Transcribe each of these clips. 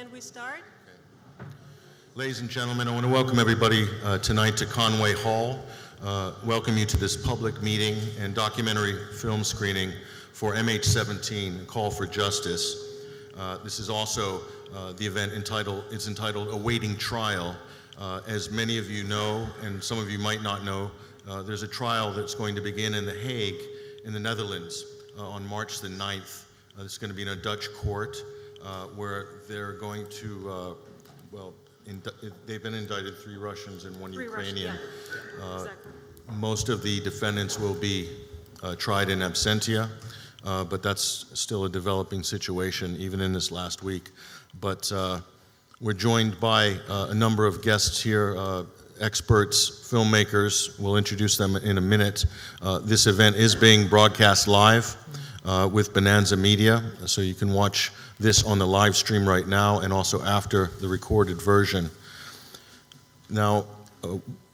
Can we start? Ladies and gentlemen, I want to welcome everybody tonight to Conway Hall. Welcome you to this public meeting and documentary film screening for MH17, A Call for Justice. This is also the event entitled Awaiting Trial. As many of you know, and some of you might not know, there's a trial that's going to begin in The Hague in the Netherlands on March the 9th. It's going to be in a Dutch court where they're going to, they've been indicted 3 Russians and 1 Ukrainian. Exactly. Most of the defendants will be tried in absentia, but that's still a developing situation even in this last week. But we're joined by a number of guests here, experts, filmmakers. We'll introduce them in a minute. This event is being broadcast live with Bonanza Media, so you can watch this on the live stream right now and also after the recorded version. Now,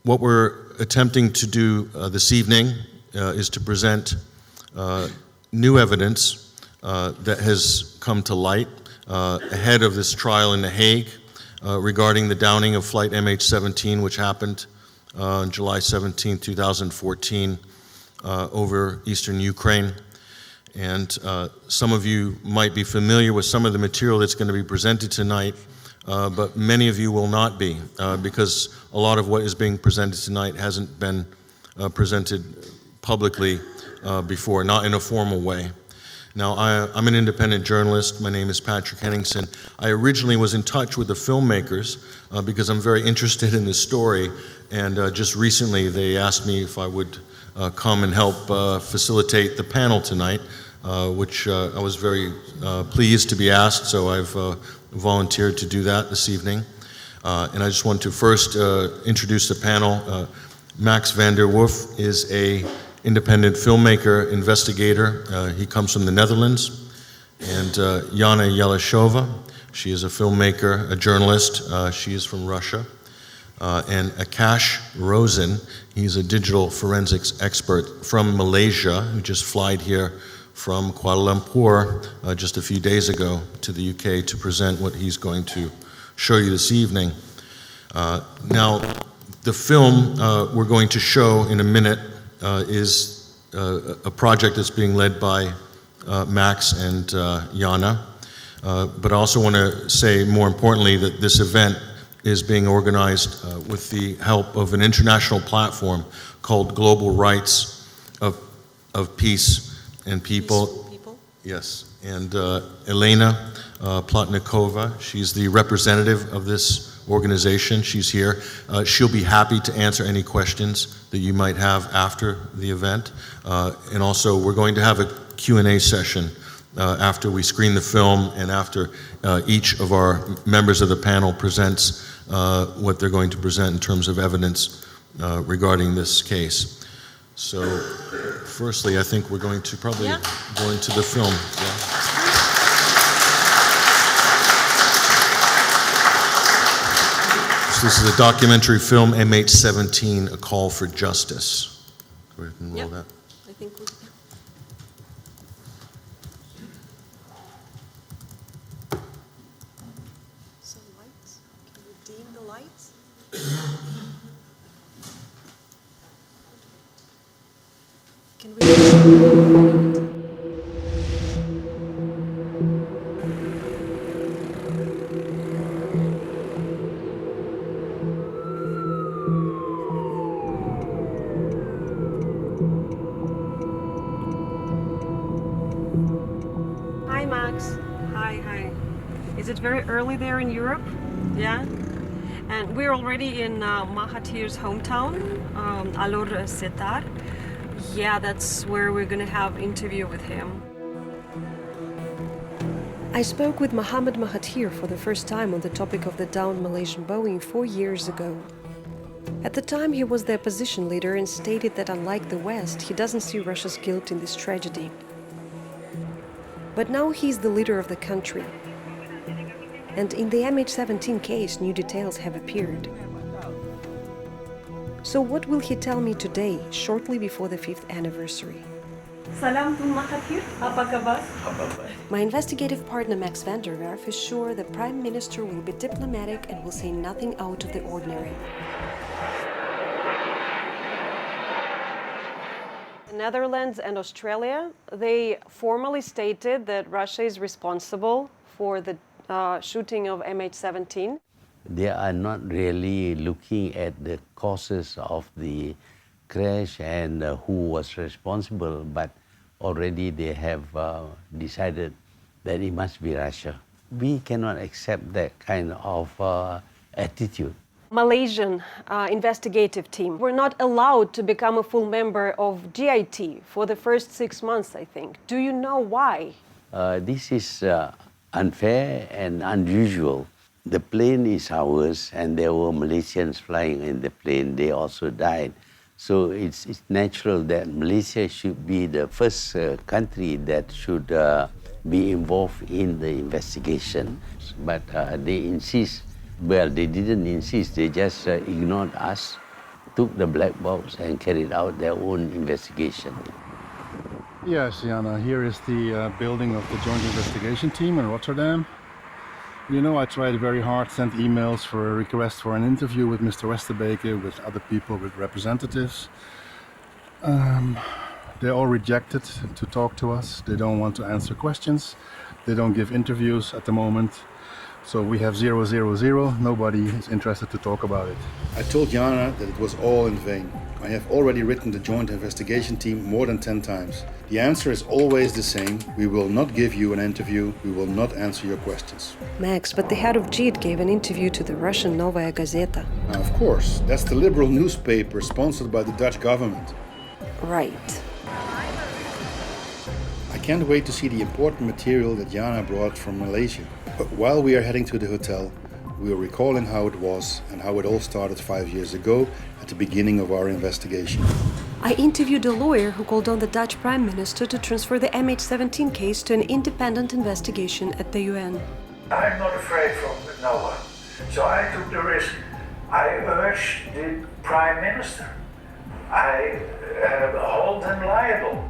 what we're attempting to do this evening is to present new evidence that has come to light ahead of this trial in The Hague regarding the downing of flight MH17, which happened on July 17, 2014 over eastern Ukraine. And some of you might be familiar with some of the material that's going to be presented tonight, but many of you will not be, because a lot of what is being presented tonight hasn't been presented publicly before, not in a formal way. Now, I'm an independent journalist. My name is Patrick Henningsen. I originally was in touch with the filmmakers because I'm very interested in this story, and just recently they asked me if I would come and help facilitate the panel tonight, which I was very pleased to be asked, so I've volunteered to do that this evening. And I just want to first introduce the panel. Max van der Werf is an independent filmmaker, investigator. He comes from the Netherlands. And Jana Jelešová, she is a filmmaker, a journalist. She is from Russia. And Akash Rosen, he's a digital forensics expert from Malaysia, who just flied here from Kuala Lumpur just a few days ago to the UK to present what he's going to show you this evening. Now, the film we're going to show in a minute is a project that's being led by Max and Jana. But I also want to say, more importantly, that this event is being organized with the help of an international platform called Global Rights of Peace and People. Yes, and Elena Plotnikova, she's the representative of this organization. She's here. She'll be happy to answer any questions that you might have after the event. And also, we're going to have a Q&A session after we screen the film and after each of our members of the panel presents what they're going to present in terms of evidence regarding this case. So, firstly, I think we're going to probably go into the film. So this is a documentary film, MH17, A Call for Justice. Go ahead and roll that. I think we... Some lights. Can you dim the lights? Can we... Hi, Max. Hi. Is it very early there in Europe? Yeah? And we're already in Mahathir's hometown, Alor Setar. Yeah, that's where we're gonna have an interview with him. I spoke with Mohammed Mahathir for the first time on the topic of the downed Malaysian Boeing 4 years ago. At the time, he was the opposition leader and stated that unlike the West, he doesn't see Russia's guilt in this tragedy. But now he's the leader of the country. And in the MH17 case, new details have appeared. So what will he tell me today, shortly before the 5th anniversary? Salam to Mahathir. Apa kabar? My investigative partner Max van der Werf is sure the Prime Minister will be diplomatic and will say nothing out of the ordinary. The Netherlands and Australia, they formally stated that Russia is responsible for the shooting of MH17. They are not really looking at the causes of the crash and who was responsible, but already they have decided that it must be Russia. We cannot accept that kind of attitude. Malaysian investigative team were not allowed to become a full member of GIT for the first 6 months, I think. Do you know why? This is unfair and unusual. The plane is ours, and there were Malaysians flying in the plane. They also died. So it's natural that Malaysia should be the first country that should be involved in the investigation. But they insist, well, they didn't insist, they just ignored us, took the black box and carried out their own investigation. Yes, Jana, here is the building of the Joint Investigation Team in Rotterdam. You know, I tried very hard, sent emails for a request for an interview with Mr. Westerbeke, with other people, with representatives. They all rejected to talk to us. They don't want to answer questions. They don't give interviews at the moment. So we have 000. Nobody is interested to talk about it. I told Jana that it was all in vain. I have already written the Joint Investigation Team more than 10 times. The answer is always the same. We will not give you an interview. We will not answer your questions. Max, but the head of JIT gave an interview to the Russian Novaya Gazeta. Now, of course, that's the liberal newspaper sponsored by the Dutch government. Right. I can't wait to see the important material that Jana brought from Malaysia. But while we are heading to the hotel, we are recalling how it was and how it all started 5 years ago at the beginning of our investigation. I interviewed a lawyer who called on the Dutch Prime Minister to transfer the MH17 case to an independent investigation at the UN. I'm not afraid from no one, so I took the risk. I urged the Prime Minister. I hold him liable.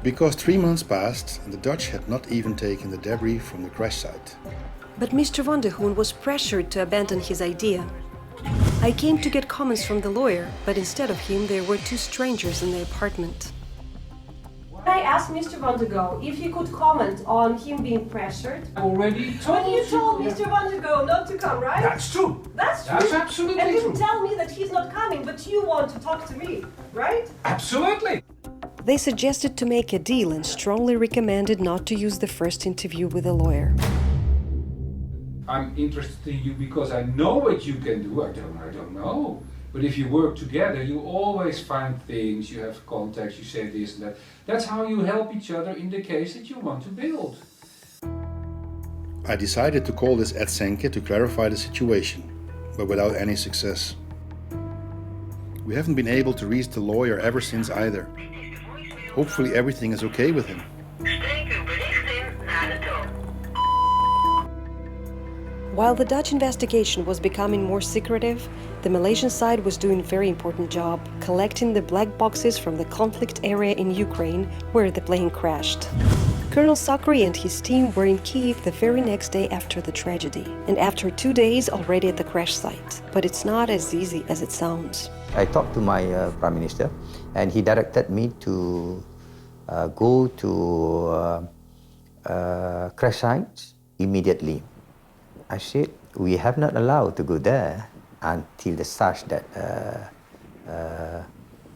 Because 3 months passed and the Dutch had not even taken the debris from the crash site. But Mr. van der Hoorn was pressured to abandon his idea. I came to get comments from the lawyer, but instead of him there were two strangers in the apartment. I asked Mr. van der Go if he could comment on him being pressured. Already told But you told Mr. van der Go not to come, right? That's true. That's true. That's absolutely and you true. tell me that he's not coming, but you want to talk to me, right? Absolutely. They suggested to make a deal and strongly recommended not to use the first interview with a lawyer. I'm interested in you because I know what you can do. I don't know. But if you work together, you always find things, you have contacts, you say this and that. That's how you help each other in the case that you want to build. I decided to call this Ed Senke to clarify the situation, but without any success. We haven't been able to reach the lawyer ever since either. Hopefully everything is okay with him. While the Dutch investigation was becoming more secretive, the Malaysian side was doing a very important job, collecting the black boxes from the conflict area in Ukraine where the plane crashed. Colonel Sakri and his team were in Kyiv the very next day after the tragedy, and after 2 days already at the crash site. But it's not as easy as it sounds. I talked to my Prime Minister, and he directed me to go to crash sites immediately. I said, we have not allowed to go there until the such that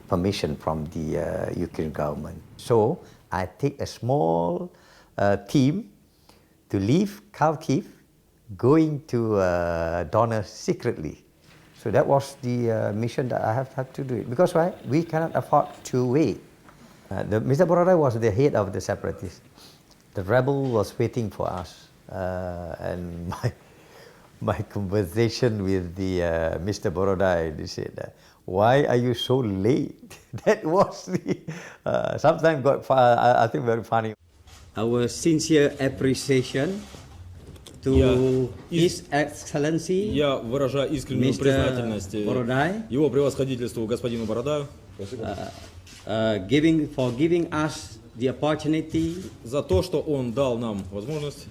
permission from the Ukraine government. So I take a small team to leave Kharkiv, going to Donetsk secretly. So that was the mission that I have had to do it. Because why? We cannot afford to wait. Mr. Borodai was the head of the separatists. The rebel was waiting for us. And my conversation with the Mr. Borodai, they said, why are you so late? That was the, sometimes got, I think, very funny. Our sincere appreciation to His Excellency. Я выражаю искреннюю признательность его превосходительству господину Бородаю. for giving us the opportunity. За то, что он дал нам возможность.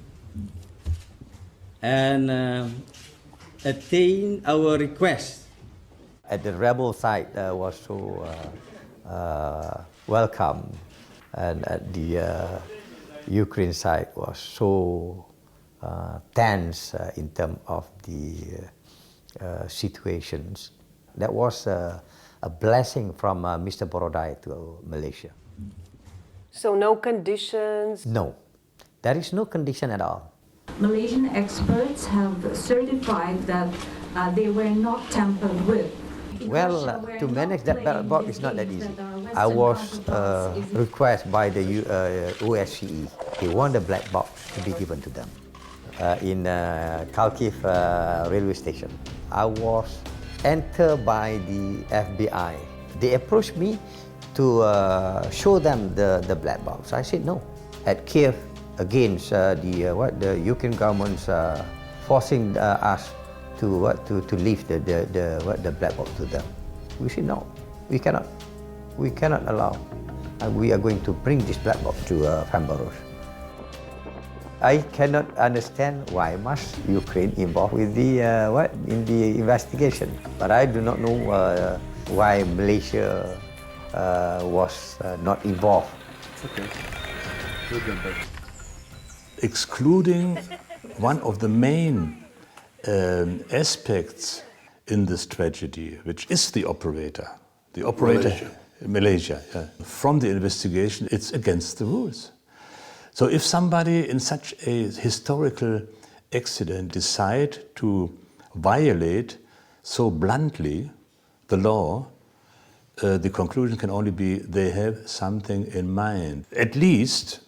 And attain our request. At the rebel side was so welcome, and at the Ukraine side was so tense in terms of the situations. That was a blessing from Mr. Borodai to Malaysia. So no conditions? No, there is no condition at all. Malaysian experts have certified that they were not tampered with. Well, to manage that ballot box is not that easy. I was requested by the OSCE. They want the black box to be given to them in Kharkiv railway station. I was entered by the FBI. They approached me to show them the black box. I said no. At Kiev, against the Ukraine government's forcing us to leave the black box to them. We said no, we cannot allow, and we are going to bring this black box to Fambaros. I cannot understand why must Ukraine involved with the in the investigation, but I do not know why Malaysia was not involved. Okay. Excluding one of the main aspects in this tragedy, which is the operator, Malaysia, yeah. From the investigation, it's against the rules. So if somebody in such a historical accident decide to violate so bluntly the law, the conclusion can only be they have something in mind. At least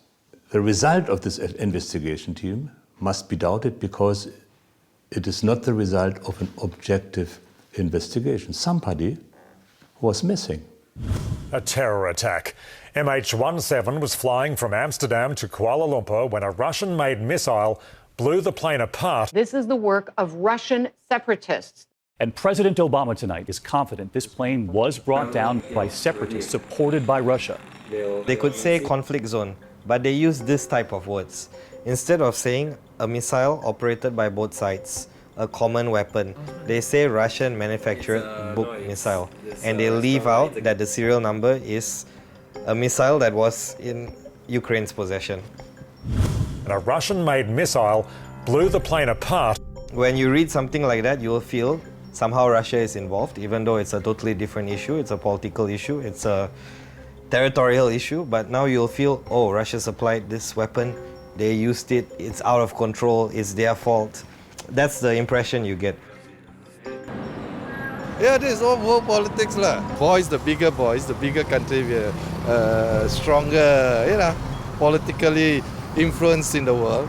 the result of this investigation team must be doubted because it is not the result of an objective investigation. Somebody was missing. A terror attack. MH17 was flying from Amsterdam to Kuala Lumpur when a Russian-made missile blew the plane apart. This is the work of Russian separatists. And President Obama tonight is confident this plane was brought down by separatists supported by Russia. They could say conflict zone, but they use this type of words. Instead of saying a missile operated by both sides, a common weapon, they say Russian manufactured book missile. And they leave out that the serial number is a missile that was in Ukraine's possession. And a Russian-made missile blew the plane apart. When you read something like that, you will feel somehow Russia is involved, even though it's a totally different issue. It's a political issue, it's a territorial issue, but now you'll feel, oh, Russia supplied this weapon, they used it, it's out of control, it's their fault. That's the impression you get. Yeah, this is all world politics lah. Boys, the bigger country, we are stronger, politically influenced in the world.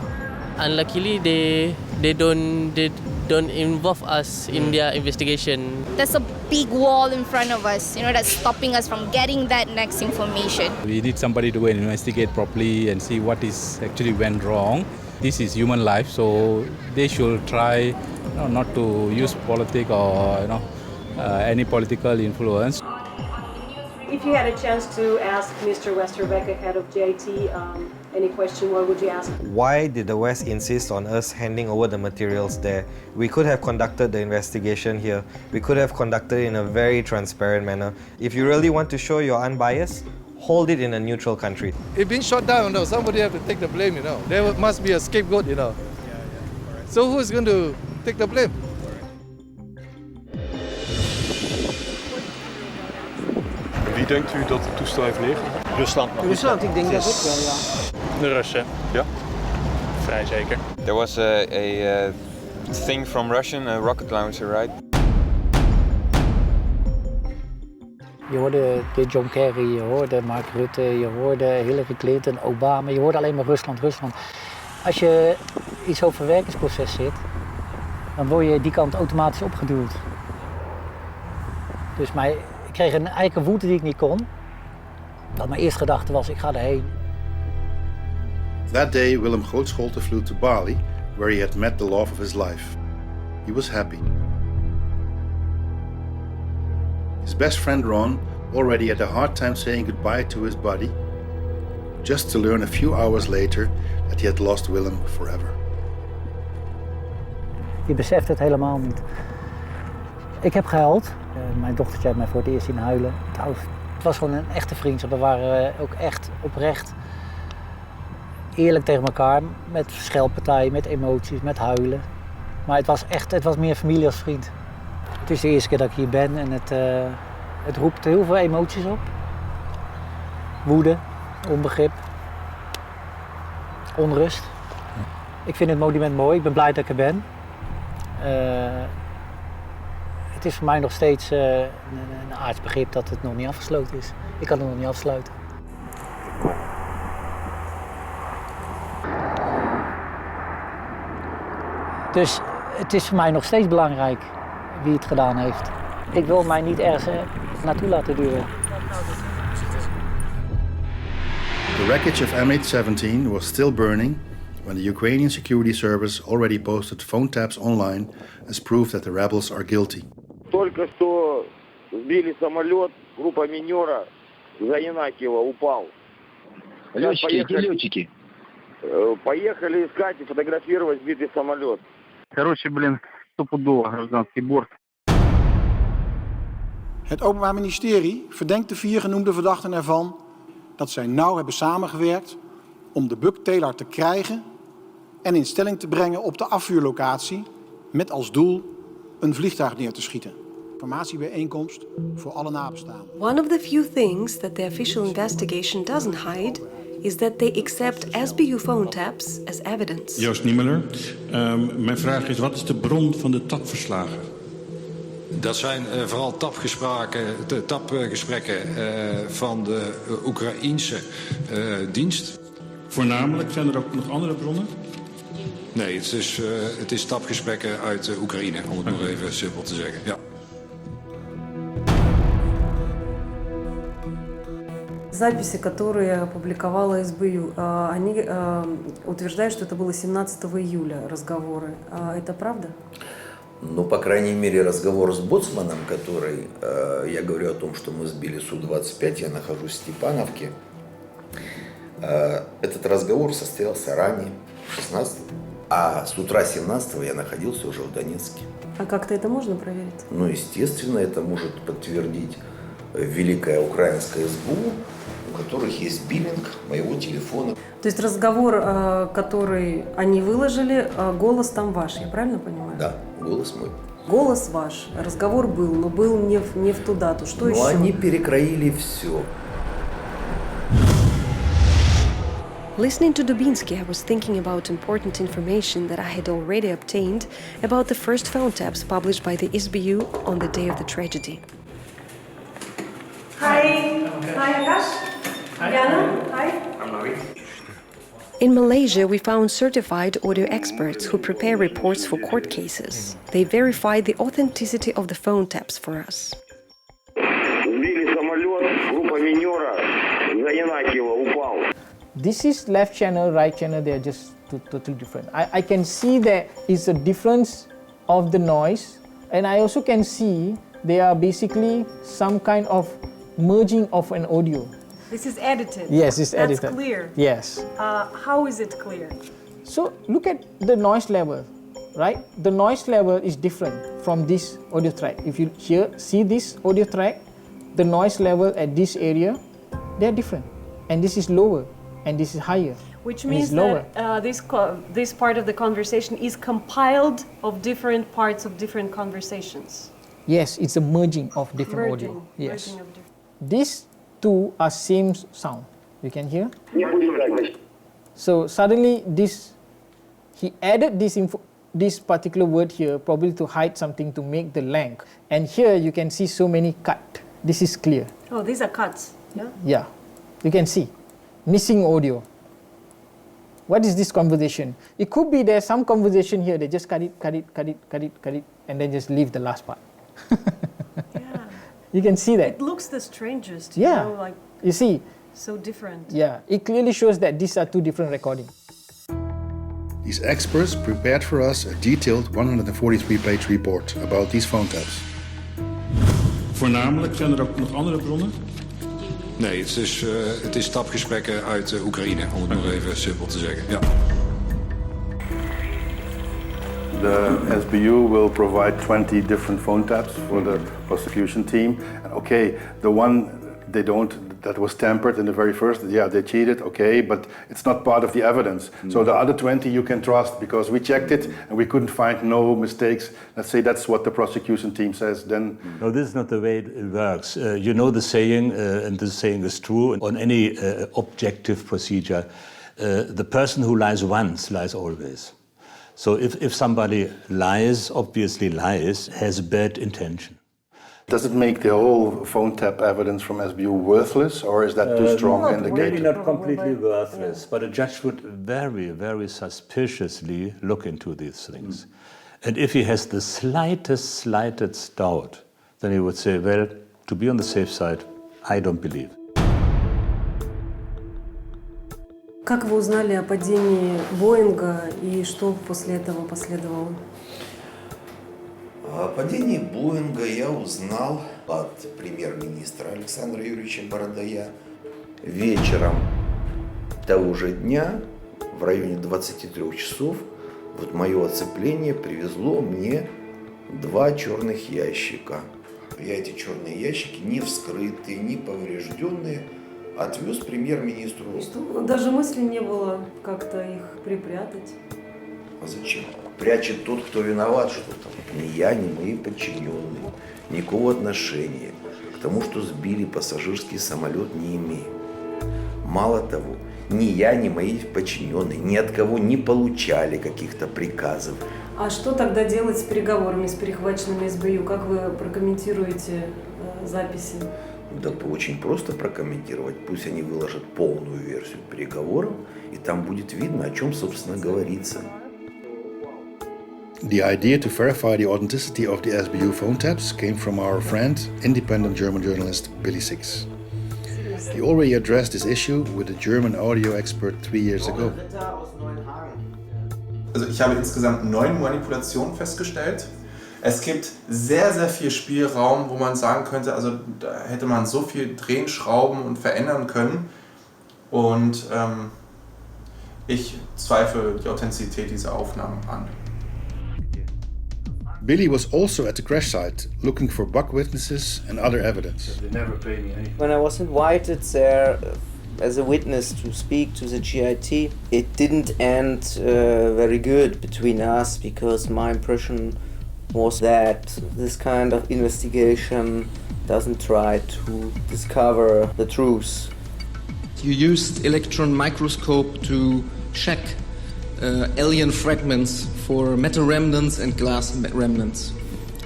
Unluckily, they don't involve us in their investigation. There's a big wall in front of us, that's stopping us from getting that next information. We need somebody to go and investigate properly and see what is actually went wrong. This is human life, so they should try not to use politics or any political influence. If you had a chance to ask Mr. Westerbeck ahead of JT any question, what would you ask? Why did the West insist on us handing over the materials there? We could have conducted the investigation here. We could have conducted it in a very transparent manner. If you really want to show you're unbiased, hold it in a neutral country. It's been shot down, somebody have to take the blame, There must be a scapegoat, So who's going to take the blame? Wie denkt u dat het toestel heeft neergelegd? Rusland. Rusland, ik denk dat ook wel, ja. De Russen, ja. Vrij zeker. There was a thing from Russian, a rocket launcher, right? Je hoorde de John Kerry, je hoorde Mark Rutte, je hoorde Hillary Clinton, Obama. Je hoorde alleen maar Rusland, Rusland. Als je in zo'n verwerkingsproces zit, dan word je die kant automatisch opgeduwd. Dus ik kreeg een eikenwoede die ik niet kon. Dat mijn eerste gedachte was, ik ga erheen. That day, Willem Grootscholte flew to Bali, where he had met the love of his life. He was happy. His best friend Ron already had a hard time saying goodbye to his body, just to learn a few hours later that he had lost Willem forever. Je beseft het helemaal niet. Ik heb gehuild. Mijn dochtertje heeft mij voor het eerst zien huilen. Het was gewoon een echte vriendschap. We waren ook echt oprecht eerlijk tegen elkaar. Met scheldpartijen, met emoties, met huilen. Maar het was meer familie als vriend. Het is de eerste keer dat ik hier ben en het roept heel veel emoties op. Woede, onbegrip, onrust. Ik vind het monument mooi, ik ben blij dat ik er ben. Het is voor mij nog steeds een aardsbegrip dat het nog niet afgesloten is. Ik kan het nog niet afsluiten. Dus het is voor mij nog steeds belangrijk wie het gedaan heeft. Ik wil mij niet ergens naartoe laten duwen. The wreckage of MH17 was still burning when the Ukrainian security service already posted phone taps online as proof that the rebels are guilty. Только что сбили самолет, группа минера за Янакиева упал. Летчики, где летчики? Поехали искать и фотографировать сбитый самолет. Короче, стопудово гражданский борт. Het Openbaar Ministerie verdenkt de 4 genoemde verdachten ervan dat zij nauw hebben samengewerkt om de buktailer te krijgen en in stelling te brengen op de afvuurlocatie met als doel een vliegtuig neer te schieten. Informatiebijeenkomst voor alle nabestaanden. One of the few things that the official investigation doesn't hide is that they accept SBU phone taps as evidence. Joost Niemeller, mijn vraag is, wat is de bron van de tapverslagen? Dat zijn vooral tapgesprekken van de Oekraïense dienst. Voornamelijk, zijn er ook nog andere bronnen? Nee, het is tapgesprekken uit Oekraïne, om het nog even simpel te zeggen. Ja. Записи, которые опубликовала СБУ, они утверждают, что это было 17 июля разговоры. Это правда? Ну, по крайней мере, разговор с боцманом, который, я говорю о том, что мы сбили Су-25, я нахожусь в Степановке. Этот разговор состоялся ранее, 16-го, а с утра 17-го я находился уже в Донецке. А как-то это можно проверить? Ну, естественно, это может подтвердить Великая Украинская СБУ, у которых есть биллинг моего телефона. То есть разговор, который они выложили, голос там ваш, я правильно понимаю? Да, голос мой. Голос ваш, разговор был, но был не в ту дату. Что еще? Но они перекроили все. Listening to Dubinsky, I was thinking about important information that I had already obtained about the first phone taps published by the SBU on the day of the tragedy. Hi. Hi, Akash. Diana. Hi. I'm Navid. In Malaysia, we found certified audio experts who prepare reports for court cases. They verified the authenticity of the phone taps for us. This is left channel, right channel, they are just totally different. I can see there is a difference of the noise, and I also can see they are basically some kind of merging of an audio. This is edited. Yes, it's edited. That's clear. Yes. How is it clear? So look at the noise level, right? The noise level is different from this audio track. If you see this audio track, the noise level at this area, they are different. And this is lower, and this is higher. Which means that this part of the conversation is compiled of different parts of different conversations. Yes, it's a merging of different audio. Yes. These two are same sound. You can hear? So suddenly he added this particular word here probably to hide something to make the length. And here you can see so many cut. This is clear. Oh, these are cuts, yeah? Yeah, you can see. Missing audio. What is this conversation? It could be there's some conversation here, they just cut it, and then just leave the last part. Yeah. You can see that. It looks the strangest, yeah. You know, like you see. So different. Yeah, it clearly shows that these are two different recordings. These experts prepared for us a detailed 143-page report about these phone taps. Voornamelijk, zijn er ook nog andere bronnen? Nee, het is stapgesprekken uit Oekraïne, om het nog even simpel te zeggen. Ja. The SBU will provide 20 different phone taps for the prosecution team. And okay, the one that was tampered in the very first, yeah, they cheated, okay, but it's not part of the evidence. So the other 20 you can trust because we checked it and we couldn't find no mistakes. Let's say that's what the prosecution team says, then... No, this is not the way it works. You know the saying, and this saying is true, on any objective procedure, the person who lies once lies always. So if somebody lies, obviously lies, has bad intention. Does it make the whole phone tap evidence from SBU worthless, or is that too strong an indicator? Maybe not completely worthless, but a judge would very, very suspiciously look into these things. And if he has the slightest doubt, then he would say, well, to be on the safe side, I don't believe. Как вы узнали о падении Боинга и что после этого последовало? О падении Боинга я узнал от премьер-министра Александра Юрьевича Бородая вечером того же дня, в районе 23 часов, вот мое оцепление привезло мне 2 черных ящика. Я эти черные ящики, не вскрытые, не поврежденные, отвез премьер-министру. Даже мысли не было как-то их припрятать. А зачем? Прячет тот, кто виноват, что там. Ни я, ни мои подчиненные. Никакого отношения к тому, что сбили пассажирский самолет, не имеем. Мало того, ни я, ни мои подчиненные ни от кого не получали каких-то приказов. А что тогда делать с переговорами с перехваченными СБЮ? Как вы прокомментируете записи? Да очень просто прокомментировать. Пусть они выложат полную версию переговоров, и там будет видно, о чем, собственно, говорится. The idea to verify the authenticity of the SBU phone taps came from our friend, independent German journalist Billy Six. He already addressed this issue with a German audio expert 3 years ago. Also ich habe insgesamt 9 Manipulationen festgestellt. Es gibt sehr, sehr viel Spielraum, wo man sagen könnte, also da hätte man so viel drehen, schrauben und verändern können. Und ich zweifle die Authentizität dieser Aufnahmen an. Billy was also at the crash site, looking for bug witnesses and other evidence. When I was invited there as a witness to speak to the GIT, it didn't end very good between us, because my impression was that this kind of investigation doesn't try to discover the truth. You used electron microscope to check alien fragments for metal remnants and glass remnants.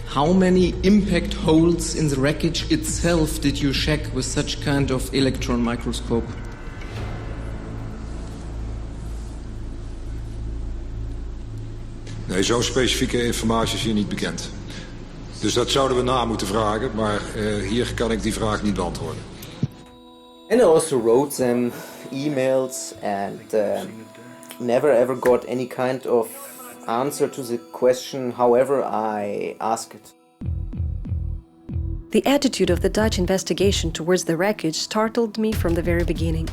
How many impact holes in the wreckage itself did you check with such kind of electron microscope? Nee, zo specifieke informatie is hier niet bekend. Dus dat zouden we na moeten vragen, maar hier kan ik die vraag niet beantwoorden. And I also wrote them emails and never ever got any kind of answer to the question, however I asked it. The attitude of the Dutch investigation towards the wreckage startled me from the very beginning.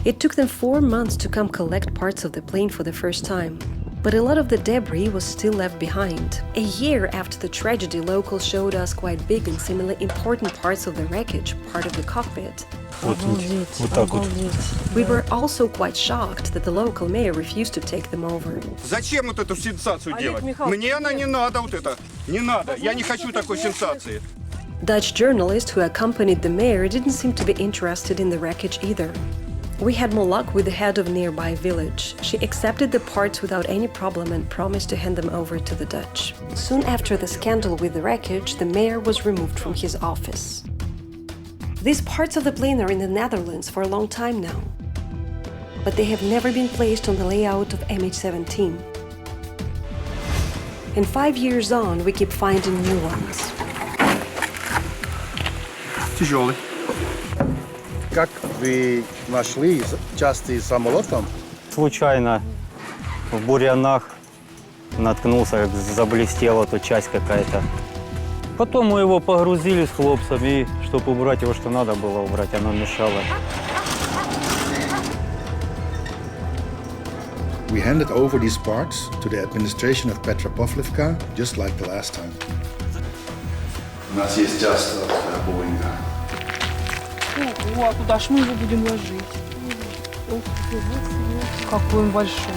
It took them 4 months to come collect parts of the plane for the first time. But a lot of the debris was still left behind. A year after the tragedy, locals showed us quite big and similarly important parts of the wreckage, part of the cockpit. We were also quite shocked that the local mayor refused to take them over. Зачем вот эту сенсацию делать? Мне она не надо вот это. Не надо. Я не хочу такой сенсации. Dutch journalist who accompanied the mayor didn't seem to be interested in the wreckage either. We had more luck with the head of a nearby village. She accepted the parts without any problem and promised to hand them over to the Dutch. Soon after the scandal with the wreckage, the mayor was removed from his office. These parts of the plane are in the Netherlands for a long time now, but they have never been placed on the layout of MH17. And 5 years on, we keep finding new ones. Тяжелый. Как вы нашли части самолета? Случайно в бурьянах наткнулся, как заблестела тут часть какая-то. Потом мы его погрузили с хлопцами, и чтобы убрать его, что надо было убрать, оно мешало. We handed over these parts to the administration of Petropavlovka, just like the last time. У нас есть часто Боинга. О, а куда ж мы его будем ложить? Какой он большой.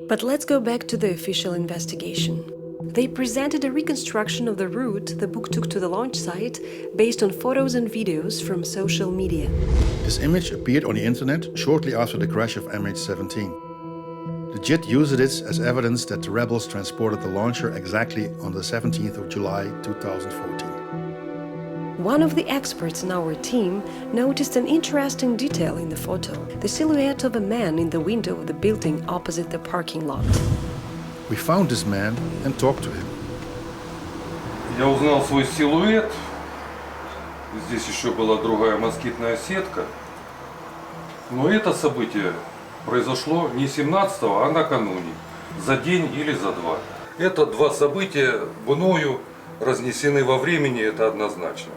But let's go back to the official investigation. They presented a reconstruction of the route the book took to the launch site based on photos and videos from social media. This image appeared on the internet shortly after the crash of MH17. The JIT used it as evidence that the rebels transported the launcher exactly on the 17th of July 2014. One of the experts in our team noticed an interesting detail in the photo, the silhouette of a man in the window of the building opposite the parking lot. We found this man and talked to him. Я узнал свой силуэт. Здесь еще была другая москитная сетка. Но это событие произошло не 17-го, а накануне. За день или за два. Это два события мною разнесены во времени, это однозначно.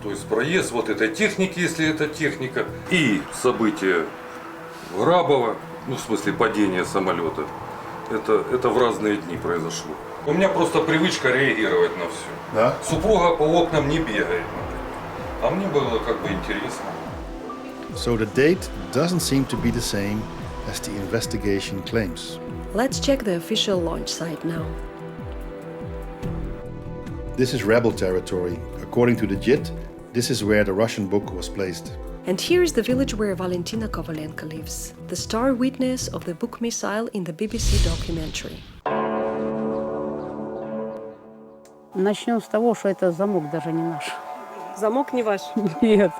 То есть проезд вот этой техники, если это техника, и событие Грабова, ну в смысле падение самолета, это в разные дни произошло. У меня просто привычка реагировать на все. Да? Супруга по окнам не бегает, а мне было как бы интересно. So the date doesn't seem to be the same as the investigation claims. Let's check the official launch site now. This is rebel territory. According to the JIT, this is where the Russian book was placed. And here's the village where Valentina Kovalenko lives, the star witness of the book missile in the BBC documentary. Начнем с того, что это замок даже не наш. Замок не ваш? Нет.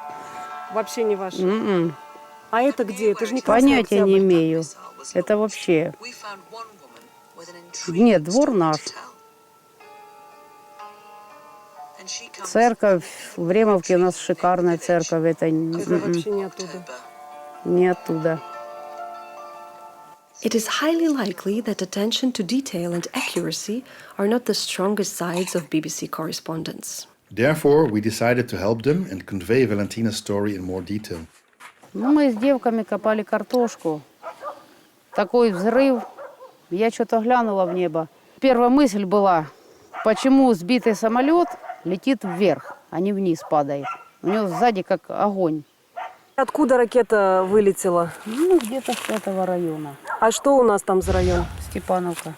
Вообще не ваш? А это где? Это же не Красный Понятия Октябрь. не имею. Это вообще... Нет, двор наш. Церковь, в Времовке у нас шикарная церковь. Это вообще не оттуда. Не оттуда. It is highly likely that attention to detail and accuracy are not the strongest sides of BBC correspondents. Therefore, we decided to help them and convey Valentina's story in more detail. Ну, мы с девками копали картошку. Такой взрыв. Я что-то глянула в небо. Первая мысль была, почему сбитый самолет летит вверх, а не вниз падает. У него сзади как огонь. Откуда ракета вылетела? Ну, где-то с этого района. А что у нас там за район? Степановка.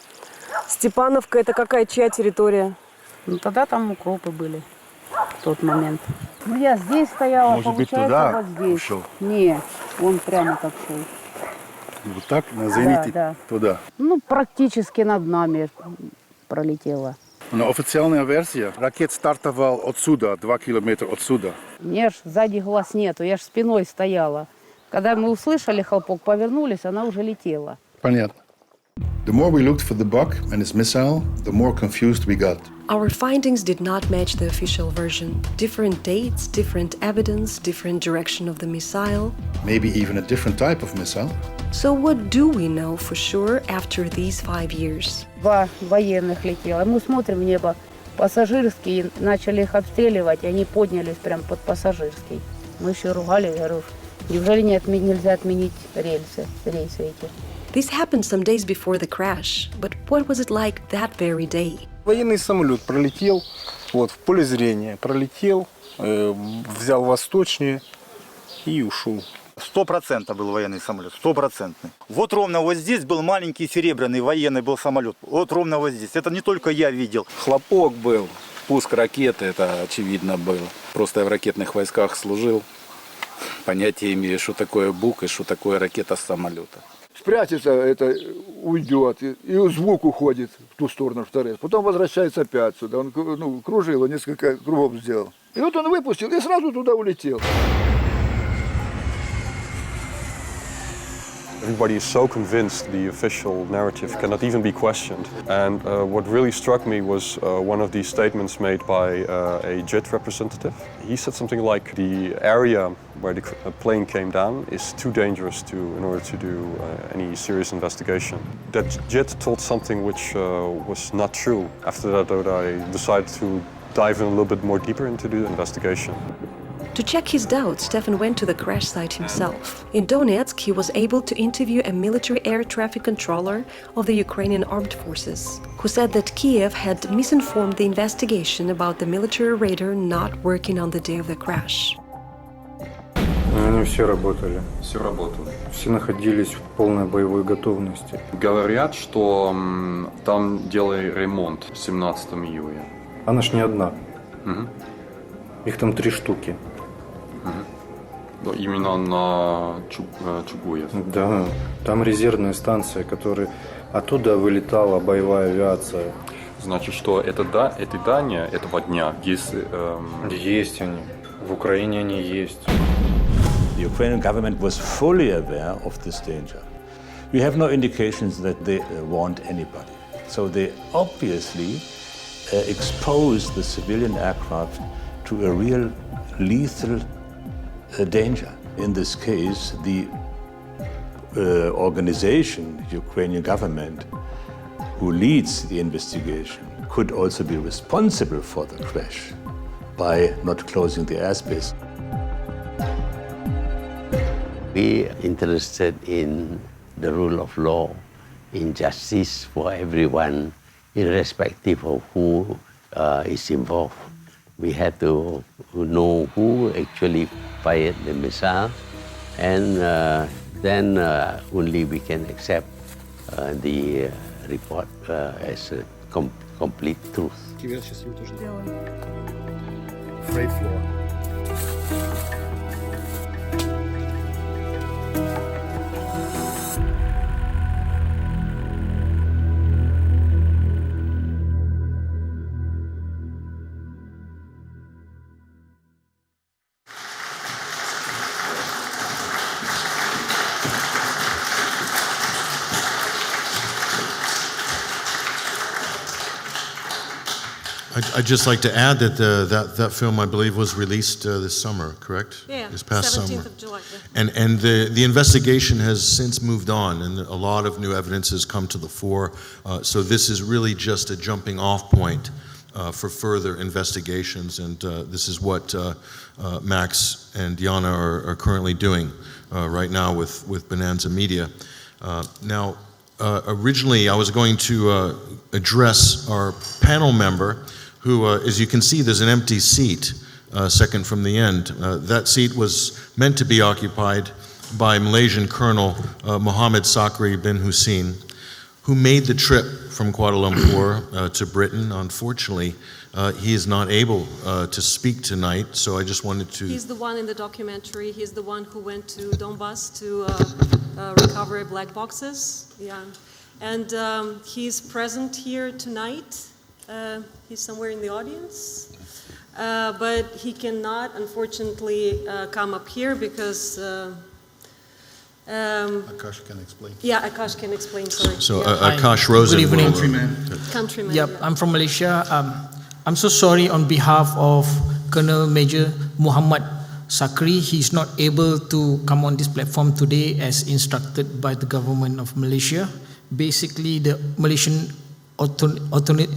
Степановка – это какая, чья территория? Ну, тогда там укропы были в тот момент. Ну, я здесь стояла, Может быть, получается, туда вот здесь. ушел? Не, он прямо так шел. Вот так, на зените, Да. туда. Ну, практически над нами пролетела. Но официальная версия, ракет стартовал отсюда, 2 километра отсюда. Мне ж сзади глаз нету, я ж спиной стояла. Когда мы услышали хлопок, повернулись, она уже летела. Понятно. The more we looked for the bug and its missile, the more confused we got. Our findings did not match the official version. Different dates, different evidence, different direction of the missile. Maybe even a different type of missile. So what do we know for sure after these 5 years? Два военных летело. Мы смотрим в небо, пассажирские, начали их обстреливать, и они поднялись прямо под пассажирский. Мы еще ругали, я говорю, неужели нельзя отменить рейсы эти? This happened some days before the crash, but what was it like that very day? Военный самолет пролетел, вот, в поле зрения, пролетел, взял восточнее и ушел. 100% был военный самолет, 100%. Вот ровно вот здесь был маленький серебряный военный был самолет. Вот ровно вот здесь. Это не только я видел. Хлопок был, пуск ракеты, это очевидно было. Просто я в ракетных войсках служил. Понятия имею, что такое бук и что такое ракета с самолета. Спрячется, это уйдет, и звук уходит в ту сторону, в торец. Потом возвращается опять сюда. Он кружил, несколько кругов сделал. И вот он выпустил и сразу туда улетел. Everybody is so convinced the official narrative cannot even be questioned. And what really struck me was one of these statements made by a JET representative. He said something like the area where the plane came down is too dangerous in order to do any serious investigation. That JET told something which was not true. After that, though, I decided to dive in a little bit more deeper into the investigation. To check his doubts, Stefan went to the crash site himself. In Donetsk, he was able to interview a military air traffic controller of the Ukrainian armed forces, who said that Kiev had misinformed the investigation about the military radar not working on the day of the crash. Они все работали. Все работали. Все находились в полной боевой готовности. Говорят, что там делали ремонт 17 июля. Она ж не одна. Их там 3 штуки. Именно на Чугуев. Да, там резервная станция, которая оттуда вылетала боевая авиация. Значит, что эти здания этого дня есть? Есть они. В Украине они есть. The Ukrainian government was fully aware of this danger. We have no indications that they warned anybody. So they obviously exposed the civilian aircraft to a real lethal danger. In this case, the organization, the Ukrainian government, who leads the investigation, could also be responsible for the crash by not closing the airspace. We are interested in the rule of law, in justice for everyone, irrespective of who is involved. We have to know who actually fired the missile, and then only we can accept the report as a complete truth. Freight floor. I'd just like to add that that film, I believe, was released this summer, correct? Yeah, this past 17th summer. of July. And the investigation has since moved on, and a lot of new evidence has come to the fore. So this is really just a jumping off point for further investigations, and this is what Max and Diana are currently doing right now with Bonanza Media. Now, originally I was going to address our panel member, who, as you can see, there's an empty seat second from the end. That seat was meant to be occupied by Malaysian Colonel Mohammed Sakri bin Hussein, who made the trip from Kuala Lumpur to Britain. Unfortunately, he is not able to speak tonight, so I just wanted to... He's the one in the documentary. He's the one who went to Donbass to recover black boxes. Yeah. And he's present here tonight. He's somewhere in the audience. But he cannot, unfortunately, come up here because... Akash can explain. Yeah, Akash can explain, sorry. So yeah. Akash Rosen. Good evening. Countryman. Yep, yeah. I'm from Malaysia. I'm so sorry on behalf of Colonel Major Muhammad Sakri. He's not able to come on this platform today as instructed by the government of Malaysia. Basically, the Malaysian Attorney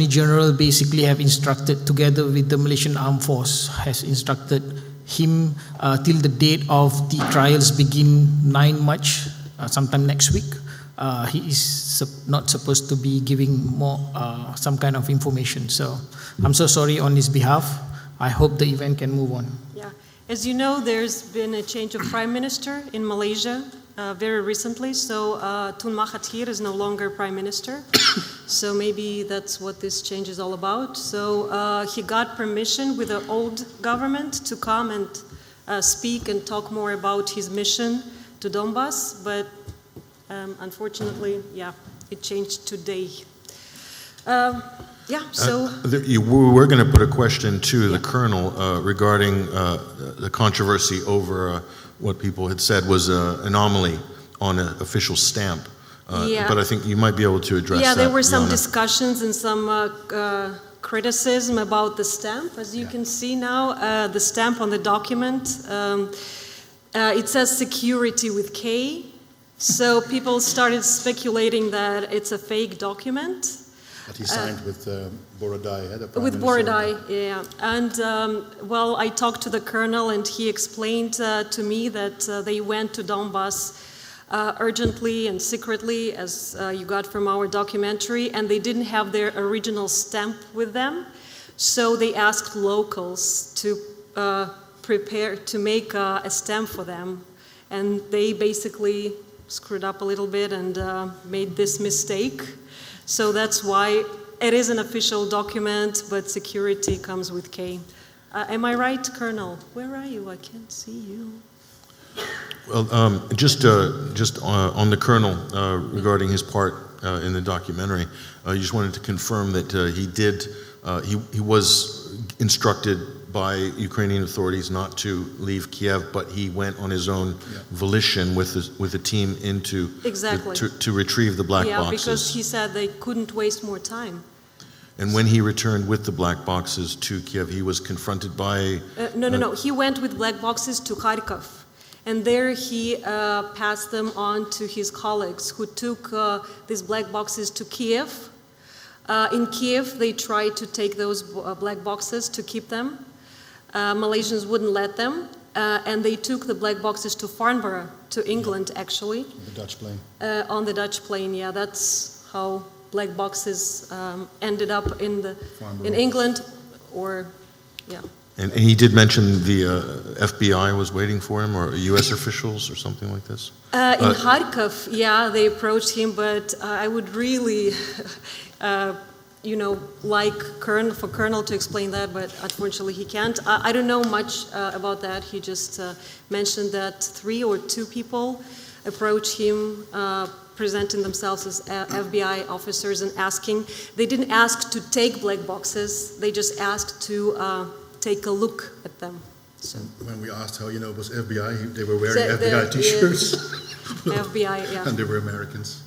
General basically have instructed, together with the Malaysian Armed Force, has instructed him till the date of the trials begin 9 March, sometime next week. He is not supposed to be giving more some kind of information. So I'm so sorry on his behalf. I hope the event can move on. Yeah, as you know, there's been a change of prime minister in Malaysia very recently. So Tun Mahathir is no longer prime minister. So maybe that's what this change is all about. So he got permission with the old government to come and speak and talk more about his mission to Donbass, but unfortunately, yeah, it changed today. Yeah, so... We were going to put a question to the Colonel regarding the controversy over what people had said was an anomaly on an official stamp. But I think you might be able to address that. Yeah, there were some Jana. discussions and some criticism about the stamp. As you can see now, the stamp on the document, it says security with K. So people started speculating that it's a fake document. But he signed with Borodai, the Prime With Minister. Borodai, yeah. And, well, I talked to the colonel and he explained to me that they went to Donbass urgently and secretly, as you got from our documentary, and they didn't have their original stamp with them. So they asked locals to prepare, to make a stamp for them. And they basically screwed up a little bit and made this mistake. So that's why it is an official document, but security comes with K. Am I right, Colonel? Where are you? I can't see you. Well, just on the Colonel regarding his part in the documentary, I just wanted to confirm that he was instructed by Ukrainian authorities not to leave Kiev, but he went on his own volition with a team into to retrieve the black boxes. Yeah, because he said they couldn't waste more time. And when he returned with the black boxes to Kiev, he was confronted by... No. He went with black boxes to Kharkov. And there he passed them on to his colleagues who took these black boxes to Kiev. In Kiev, they tried to take those black boxes to keep them. Malaysians wouldn't let them. And they took the black boxes to Farnborough, to England, actually. The Dutch plane. On the Dutch plane, yeah. That's how black boxes ended up in England, or, yeah. And he did mention the FBI was waiting for him, or U.S. officials, or something like this? In Kharkov, yeah, they approached him, but I would really, like for Colonel to explain that, but unfortunately he can't. I don't know much about that. He just mentioned that 3 or 2 people approached him, presenting themselves as FBI officers and asking. They didn't ask to take black boxes. They just asked to take a look at them. So when we asked how it was FBI, they were wearing FBI T-shirts. FBI, yeah. And they were Americans.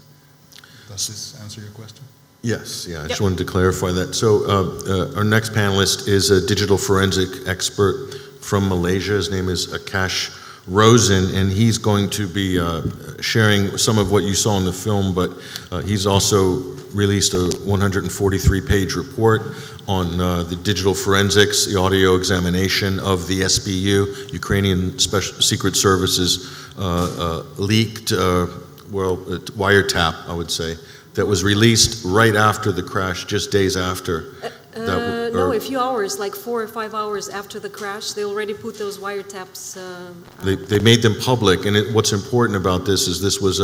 Does this answer your question? Yes, I just wanted to clarify that. So our next panelist is a digital forensic expert from Malaysia. His name is Akash Rosen, and he's going to be sharing some of what you saw in the film, but he's also released a 143-page report on the digital forensics, the audio examination of the SBU, Ukrainian Special Secret Services leaked, wiretap, I would say, that was released right after the crash, just days after. No, a few hours, like 4 or 5 hours after the crash, they already put those wiretaps. They made them public, and what's important about this is this was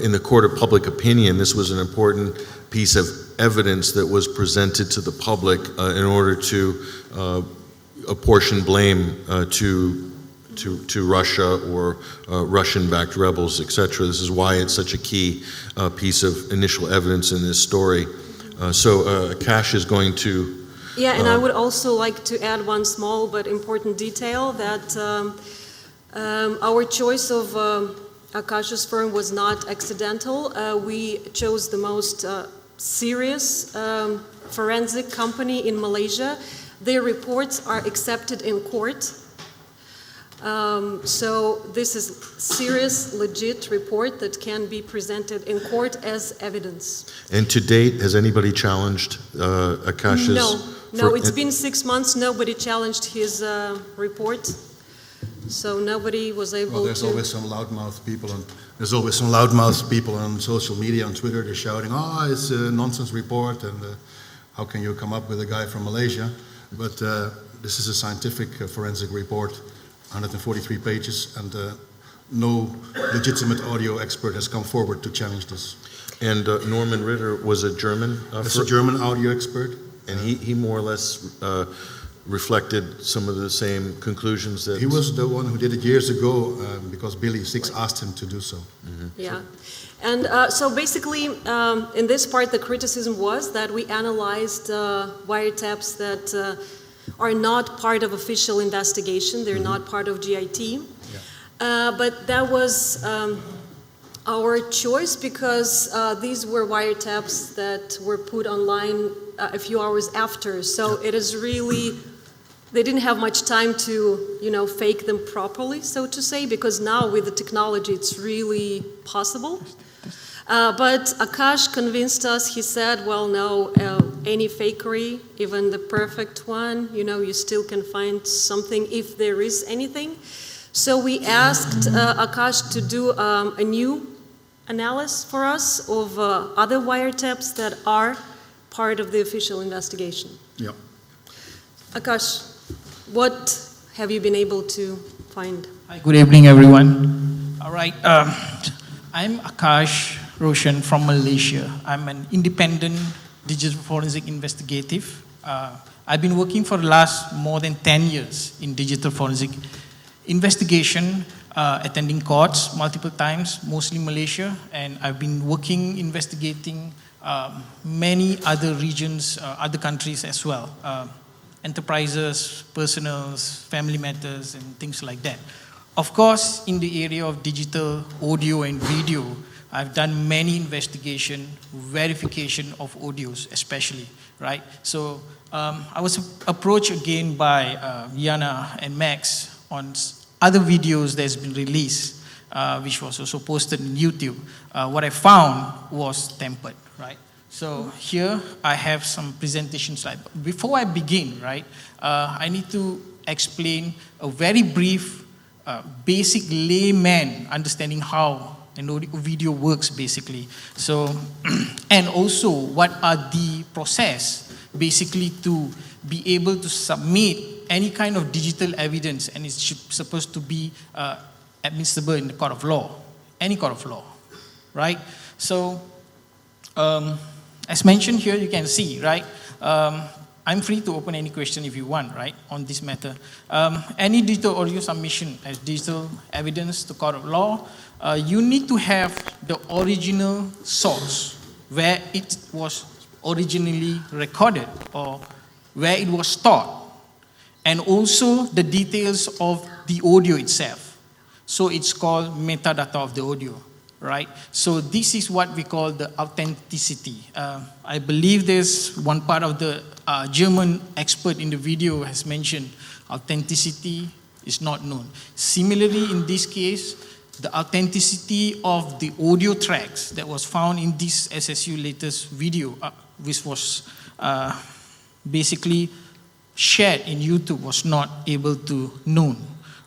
in the court of public opinion, this was an important piece of evidence that was presented to the public in order to apportion blame to Russia or Russian-backed rebels, etc. This is why it's such a key piece of initial evidence in this story. So Cash is going to... Yeah, and I would also like to add one small but important detail, that our choice of Akash's firm was not accidental. We chose the most serious forensic company in Malaysia. Their reports are accepted in court. So this is serious, legit report that can be presented in court as evidence. And to date, has anybody challenged Akash's... No, it's been 6 months, nobody challenged his report. So nobody was able to... Well, there's always some loudmouth people on social media, on Twitter, they're shouting, it's a nonsense report, and how can you come up with a guy from Malaysia? But this is a scientific forensic report, 143 pages, and no legitimate audio expert has come forward to challenge this. And Norman Ritter was a German... He's a German audio expert. And he more or less reflected some of the same conclusions that... He was the one who did it years ago because Billy Six asked him to do so. Yeah. And so basically, in this part, the criticism was that we analyzed wiretaps that are not part of official investigation. They're not part of GIT. But that was our choice because these were wiretaps that were put online a few hours after. So it is really, they didn't have much time to, you know, fake them properly, so to say, because now with the technology, it's really possible. But Akash convinced us. He said, well, no, any fakery, even the perfect one, you know, you still can find something if there is anything. So we asked Akash to do a new analysis for us of other wiretaps that are part of the official investigation. Yeah. Akash, what have you been able to find? Hi, good evening, everyone. All right, I'm Akash Roshan from Malaysia. I'm an independent digital forensic investigative. I've been working for the last more than 10 years in digital forensic investigation, attending courts multiple times, mostly Malaysia, and I've been working, investigating many other regions, other countries as well. Enterprises, personals, family matters, and things like that. Of course, in the area of digital audio and video, I've done many investigation, verification of audios especially, right? So I was approached again by Yana and Max on other videos that's been released, which was also posted on YouTube. What I found was tempered, right? So here I have some presentation slides. Before I begin, right, I need to explain a very brief, basic layman understanding how an audio video works basically. So, and also what are the process basically to be able to submit any kind of digital evidence, and it's supposed to be admissible in the court of law, any court of law, right? So, as mentioned here, you can see, right? I'm free to open any question if you want, right, on this matter. Any digital audio submission as digital evidence to court of law, you need to have the original source where it was originally recorded or where it was stored, and also the details of the audio itself. So it's called metadata of the audio, right? So this is what we call the authenticity. I believe there's one part of the German expert in the video has mentioned authenticity is not known. Similarly, in this case, the authenticity of the audio tracks that was found in this SSU latest video, which was basically shared in YouTube, was not able to known,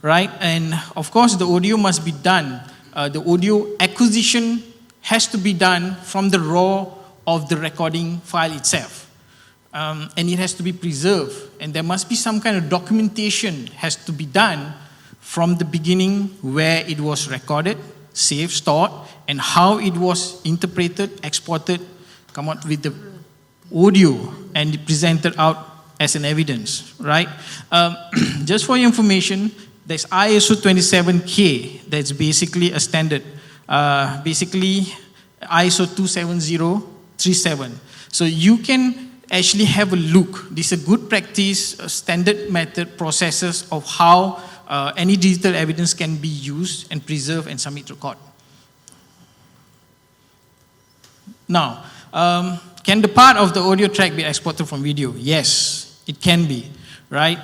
right? And of course, the audio must be done. The audio acquisition has to be done from the raw of the recording file itself. And it has to be preserved. And there must be some kind of documentation has to be done from the beginning where it was recorded, saved, stored, and how it was interpreted, exported, come out with the audio and presented out as an evidence, right? Just for your information, there's ISO 27K, that's basically a standard. Basically, ISO 27037. So you can actually have a look. This is a good practice, a standard method, processes of how any digital evidence can be used and preserved and submitted to court. Now, can the part of the audio track be exported from video? Yes, it can be, right?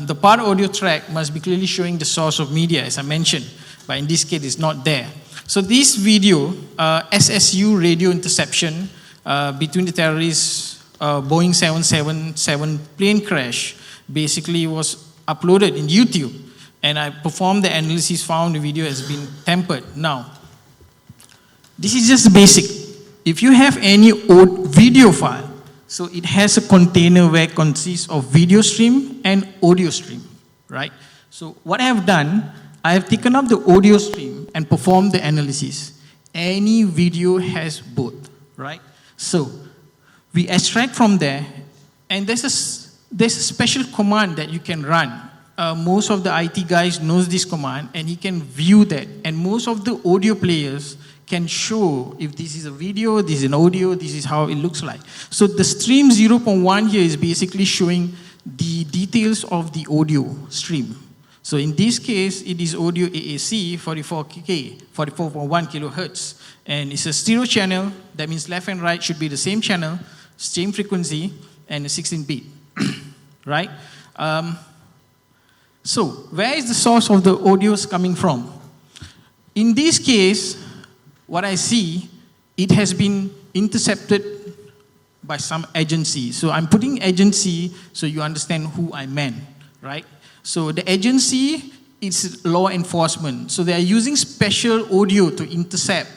The part audio track must be clearly showing the source of media, as I mentioned, but in this case, it's not there. So this video, SSU radio interception between the terrorists, Boeing 777 plane crash, basically was uploaded in YouTube, and I performed the analysis, found the video has been tempered. Now, this is just basic. If you have any old video file, so it has a container where it consists of video stream and audio stream, right? So what I have done, I have taken up the audio stream and performed the analysis. Any video has both, right? So we extract from there, and there's there's a special command that you can run. Most of the IT guys knows this command, and he can view that. And most of the audio players can show if this is a video, this is an audio, this is how it looks like. So the stream 0.1 here is basically showing the details of the audio stream. So in this case, it is audio AAC 44K, 44.1 kilohertz. And it's a stereo channel. That means left and right should be the same channel, same frequency, and a 16-bit, right? So where is the source of the audios coming from? In this case, what I see, it has been intercepted by some agency. So I'm putting agency so you understand who I meant, right? So the agency is law enforcement. So they are using special audio to intercept.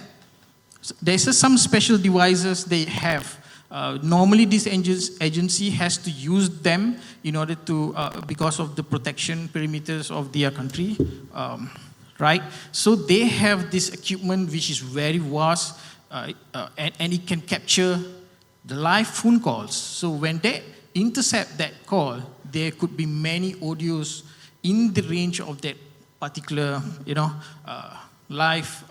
So there's some special devices they have. Normally this agency has to use them in order to, because of the protection perimeters of their country, right? So they have this equipment which is very vast, and it can capture the live phone calls. So when they intercept that call, there could be many audios in the range of that particular, live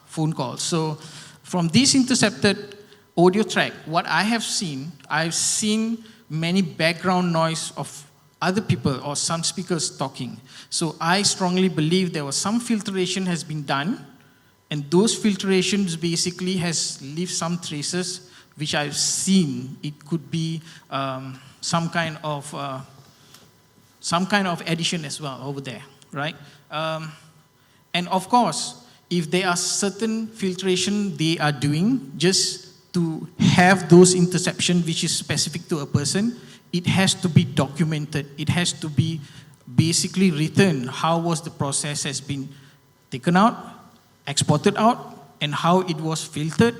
phone call. So from this intercepted audio track, what I have seen, I've seen many background noise of other people or some speakers talking. So I strongly believe there was some filtration has been done, and those filtrations basically has left some traces which I've seen. It could be some kind of addition as well over there, right? And of course, if there are certain filtration they are doing just to have those interceptions which is specific to a person, it has to be documented. It has to be basically written how was the process has been taken out, exported out, and how it was filtered.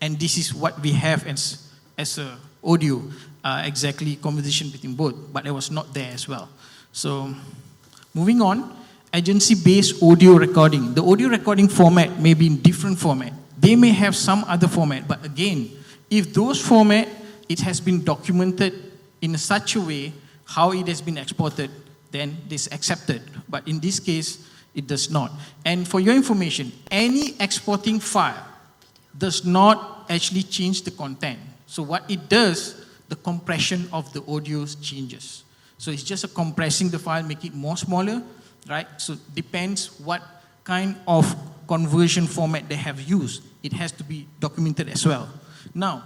And this is what we have as a audio, exactly conversation between both, but it was not there as well. So moving on, agency-based audio recording. The audio recording format may be in different format. They may have some other format, but again, if those format, it has been documented in such a way how it has been exported, then it's accepted. But in this case, it does not. And for your information, any exporting file does not actually change the content. So what it does, the compression of the audios changes. So it's just a compressing the file, make it more smaller, right? So depends what kind of conversion format they have used. It has to be documented as well. Now,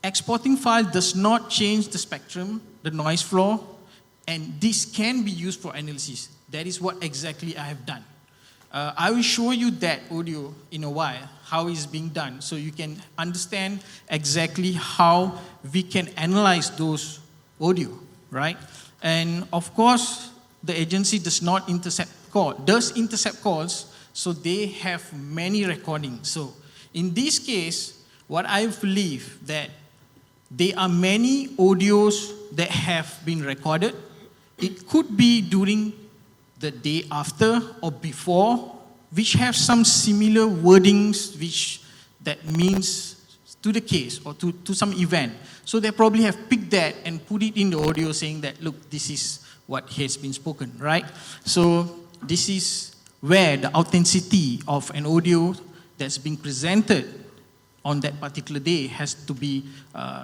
exporting file does not change the spectrum, the noise floor, and this can be used for analysis. That is what exactly I have done. I will show you that audio in a while, how it's being done, so you can understand exactly how we can analyze those audio, right? And of course, the agency does not intercept calls, does intercept calls, so they have many recordings. So in this case, what I believe that there are many audios that have been recorded. It could be during the day after or before, which have some similar wordings, which that means to the case or to some event. So they probably have picked that and put it in the audio saying that, look, this is what has been spoken, right? So this is where the authenticity of an audio that's being presented on that particular day has to be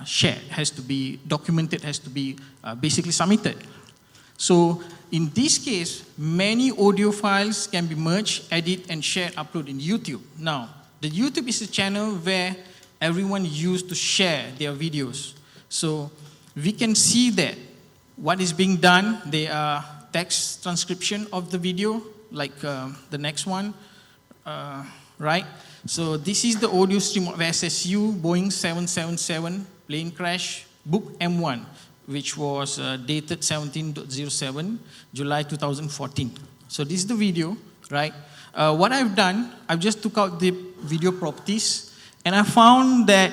shared, has to be documented, has to be basically submitted. So in this case, many audio files can be merged, edited, and shared, uploaded in YouTube. Now, the YouTube is a channel where everyone used to share their videos. So we can see that what is being done, there are text transcription of the video, like the next one, right? So this is the audio stream of SSU, Boeing 777 plane crash, book M1, which was dated 17/07, July 2014. So this is the video, right? What I've done, I've just took out the video properties, and I found that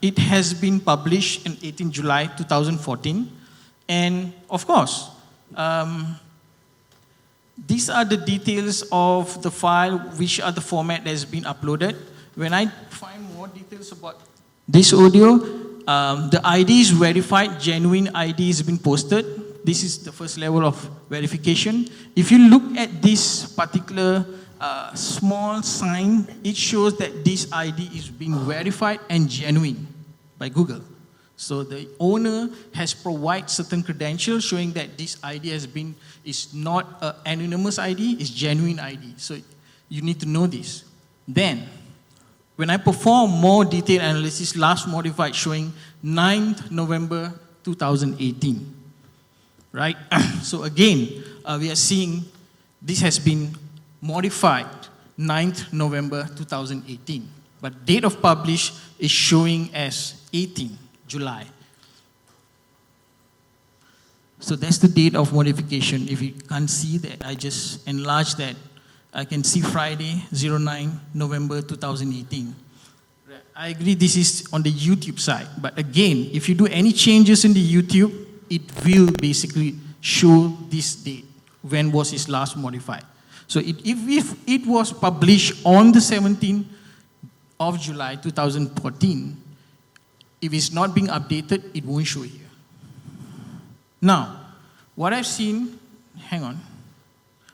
it has been published in 18 July 2014. And of course, these are the details of the file, which are the format that has been uploaded. When I find more details about this audio, The ID is verified, genuine ID has been posted. This is the first level of verification. If you look at this particular small sign, it shows that this ID is being verified and genuine by Google. So the owner has provided certain credentials showing that this ID is not an anonymous ID, it's genuine ID. So you need to know this. Then, when I perform more detailed analysis, last modified showing 9th November 2018, right? So again, we are seeing this has been modified 9th November 2018, but date of publish is showing as 18 July. So that's the date of modification. If you can't see that, I just enlarge that. I can see Friday, 09 November 2018. I agree this is on the YouTube side, but again, if you do any changes in the YouTube, it will basically show this date, when was it last modified. So if it was published on the 17th of July 2014, if it's not being updated, it won't show here. Now, what I've seen,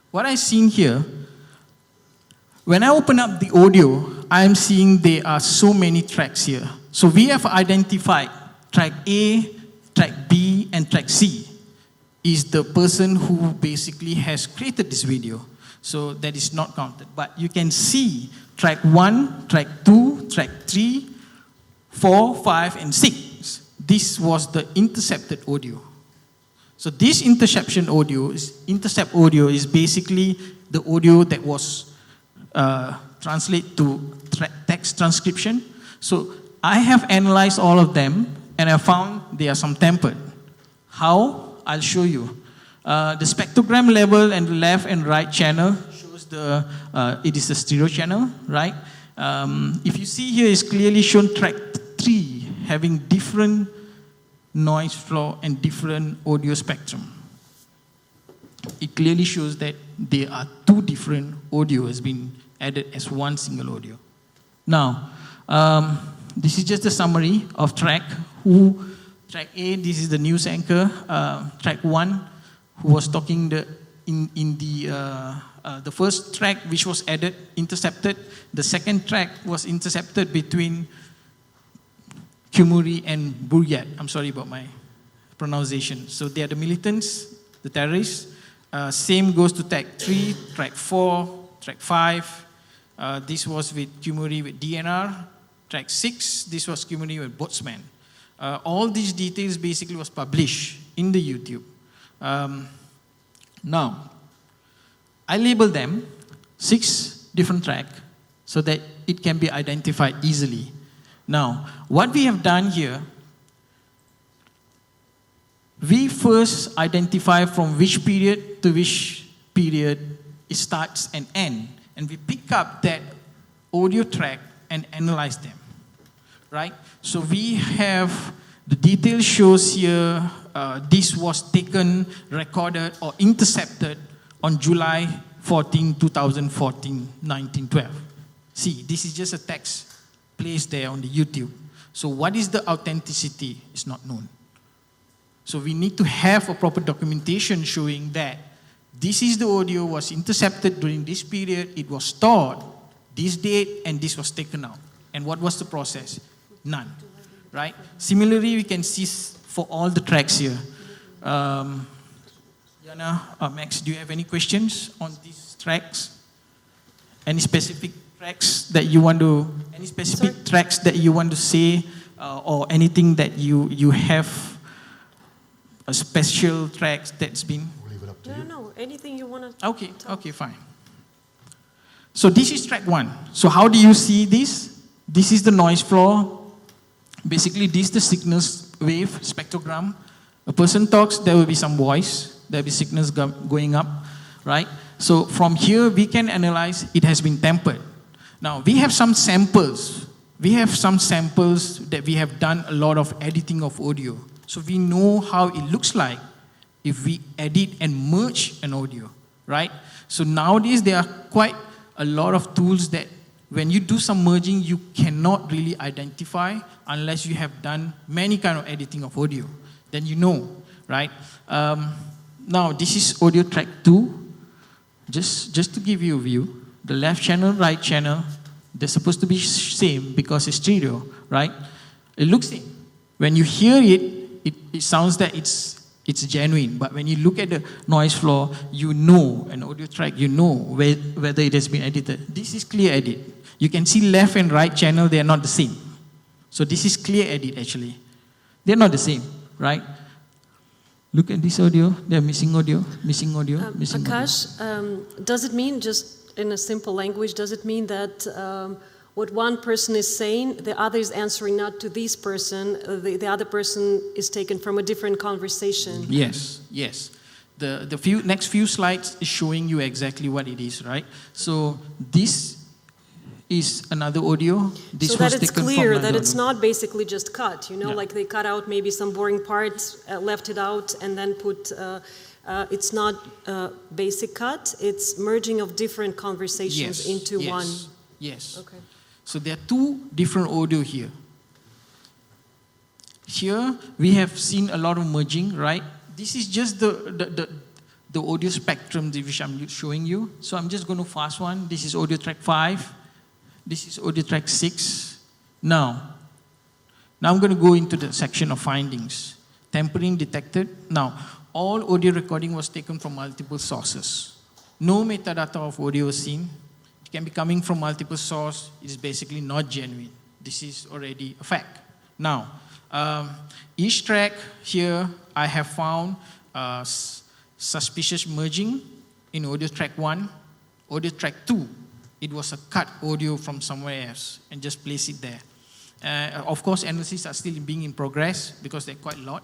what I've seen here, when I open up the audio, I'm seeing there are so many tracks here. So we have identified track A, track B, and track C is the person who basically has created this video. So that is not counted. But you can see track 1, track 2, track 3, 4, 5, and 6. This was the intercepted audio. So this intercept audio is basically the audio that was translated to text transcription. So I have analyzed all of them, and I found they are some tempered. How? I'll show you. The spectrogram level and the left and right channel shows it is a stereo channel, right? If you see here, it's clearly shown track 3 having different noise floor and different audio spectrum. It clearly shows that there are 2 different audio has been added as one single audio. Now, this is just a summary of track. Track A, this is the news anchor. Track 1, who was talking in the first track, which was added, intercepted. The second track was intercepted between Kumuri and Buryat. I'm sorry about my pronunciation. So they are the militants, the terrorists. Same goes to track 3, track 4, track 5. This was with Kumuri with DNR. Track 6, this was Kumuri with Boatsman. All these details basically was published in the YouTube. Now, I label them 6 different tracks so that it can be identified easily. Now, what we have done here, we first identify from which period to which period it starts and ends, and we pick up that audio track and analyze them, right? So we have the detail shows here, this was taken, recorded, or intercepted on July 14, 2014, 1912. See, this is just a text placed there on the YouTube. So what is the authenticity is not known. So we need to have a proper documentation showing that this is the audio was intercepted during this period, it was stored, this date, and this was taken out. And what was the process? None, right? Similarly, we can see for all the tracks here. Yana, Max, do you have any questions on these tracks? Any specific tracks that you want to, tracks that you want to say, or anything that you have a special tracks that's been? No, anything you want to. Okay, fine. So this is track 1. So how do you see this? This is the noise floor. Basically, this is the signals wave spectrogram. A person talks, there will be some voice, there will be signals going up, right? So from here, we can analyze it has been tempered. Now, we have some samples. We have some samples that we have done a lot of editing of audio. So we know how it looks like if we edit and merge an audio, right? So nowadays, there are quite a lot of tools that when you do some merging, you cannot really identify unless you have done many kind of editing of audio. Then you know, right? Now, this is audio track 2. Just to give you a view, the left channel, right channel, they're supposed to be same because it's stereo, right? It looks same. When you hear it, it sounds that it's genuine. But when you look at the noise floor, you know, an audio track, you know whether it has been edited. This is clear edit. You can see left and right channel, they are not the same. So this is clear edit actually. They're not the same, right? Look at this audio, they're missing audio, missing audio, missing Akash, audio. Does it mean, just in a simple language, does it mean that what one person is saying, the other is answering not to this person, the other person is taken from a different conversation? Yes, yes. The next few slides is showing you exactly what it is, right? So this is another audio. This so that was it's taken clear from that it's not basically just cut, you know, Yeah. like they cut out maybe some boring parts, left it out, and then put, it's not basic cut, it's merging of different conversations into one. Yes. Okay. So there are 2 different audio here. Here we have seen a lot of merging, right? This is just the audio spectrum which I'm showing you. So I'm just going to fast one. This is audio track 5. This is audio track 6. Now I'm going to go into the section of findings. Tampering detected. Now, all audio recording was taken from multiple sources. No metadata of audio was seen. It can be coming from multiple sources. It is basically not genuine. This is already a fact. Now, each track here, I have found suspicious merging in audio track 1, audio track 2. It was a cut audio from somewhere else and just place it there. Of course, analyses are still being in progress because they're quite a lot.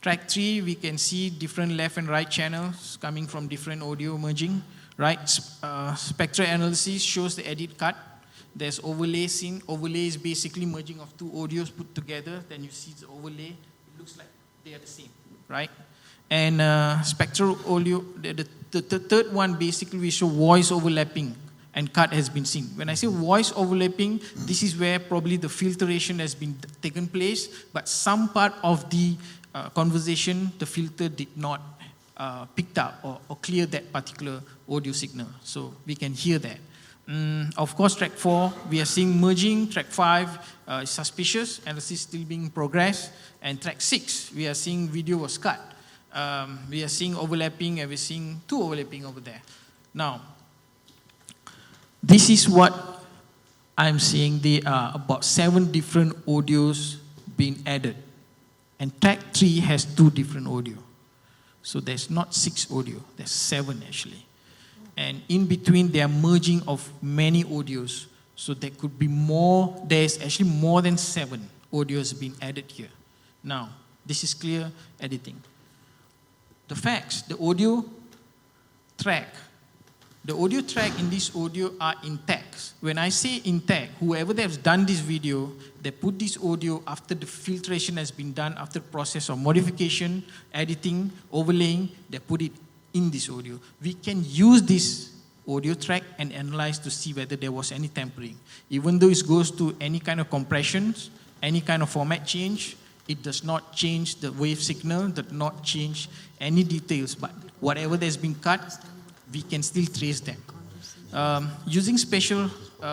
Track 3, we can see different left and right channels coming from different audio merging, right? Spectral analysis shows the edit cut. There's overlay scene. Overlay is basically merging of 2 audios put together. Then you see the overlay. It looks like they are the same, right? And spectral audio, the third one basically we show voice overlapping and cut has been seen. When I say voice overlapping, this is where probably the filtration has been taken place, but some part of the conversation, the filter did not pick up or clear that particular audio signal. So we can hear that. Of course, track 4, we are seeing merging. Track 5 is suspicious, analysis still being in progress. And track 6, we are seeing video was cut. We are seeing overlapping, and we're seeing 2 overlapping over there. Now, this is what I'm seeing. There are about 7 different audios being added. And track 3 has 2 different audio. So there's not 6 audio, there's 7 actually. And in between, they are merging of many audios. So there could be more, there's actually more than 7 audios being added here. Now, this is clear editing. The facts, the audio track in this audio are intact. When I say intact, whoever has done this video, they put this audio after the filtration has been done, after the process of modification, editing, overlaying, they put it in this audio. We can use this audio track and analyze to see whether there was any tampering. Even though it goes to any kind of compressions, any kind of format change, it does not change the wave signal, does not change any details, but whatever that's been cut, we can still trace them. Using spatial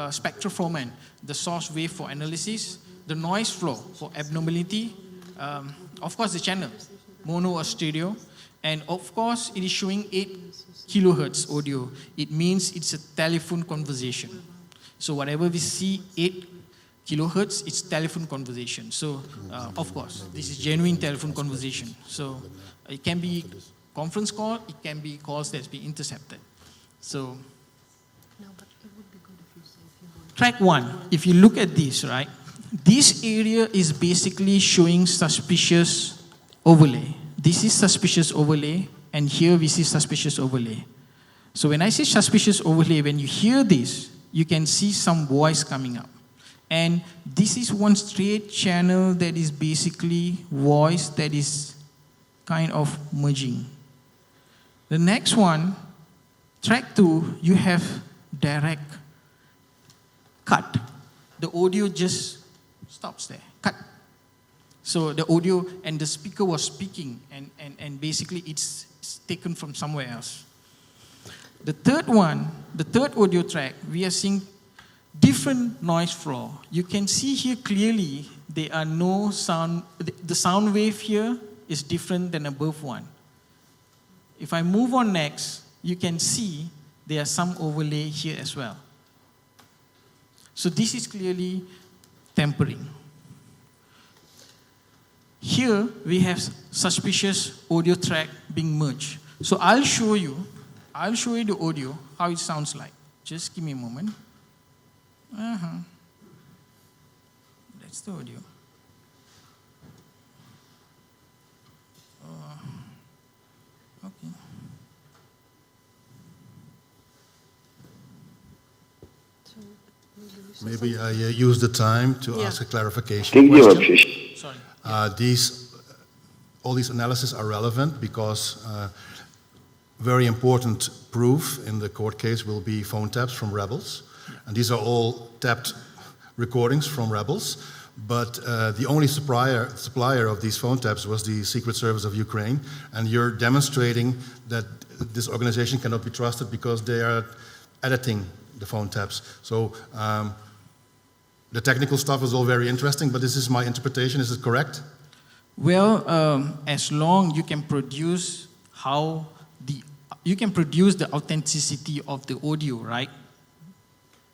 spectral format, the source wave for analysis, the noise flow for abnormality, of course the channel, mono or stereo, and of course it is showing 8 kilohertz audio. It means it's a telephone conversation. So whatever we see 8 kilohertz, it's telephone conversation. So of course, this is genuine telephone conversation. So it can be conference call, it can be calls that's been intercepted. So track 1, if you look at this, right, this area is basically showing suspicious overlay. This is suspicious overlay, and here we see suspicious overlay. So when I say suspicious overlay, when you hear this, you can see some voice coming up. And this is one straight channel that is basically voice that is kind of merging. The next one, track 2, you have direct cut, the audio just stops there, cut. So the audio and the speaker was speaking, and basically it's taken from somewhere else. The third one, the third audio track, we are seeing different noise floor. You can see here clearly there are no sound, the sound wave here is different than above one. If I move on next, you can see there are some overlay here as well. So this is clearly tempering. Here we have suspicious audio track being merged. So I'll show you the audio, how it sounds like. Just give me a moment. That's the audio. Okay. Maybe I use the time to ask a clarification question. All these analyses are relevant because very important proof in the court case will be phone taps from rebels. And these are all tapped recordings from rebels. But the only supplier of these phone taps was the Secret Service of Ukraine. And you're demonstrating that this organization cannot be trusted because they are editing the phone taps. So the technical stuff is all very interesting, but this is my interpretation. Is it correct? Well, as long you can produce the authenticity of the audio, right?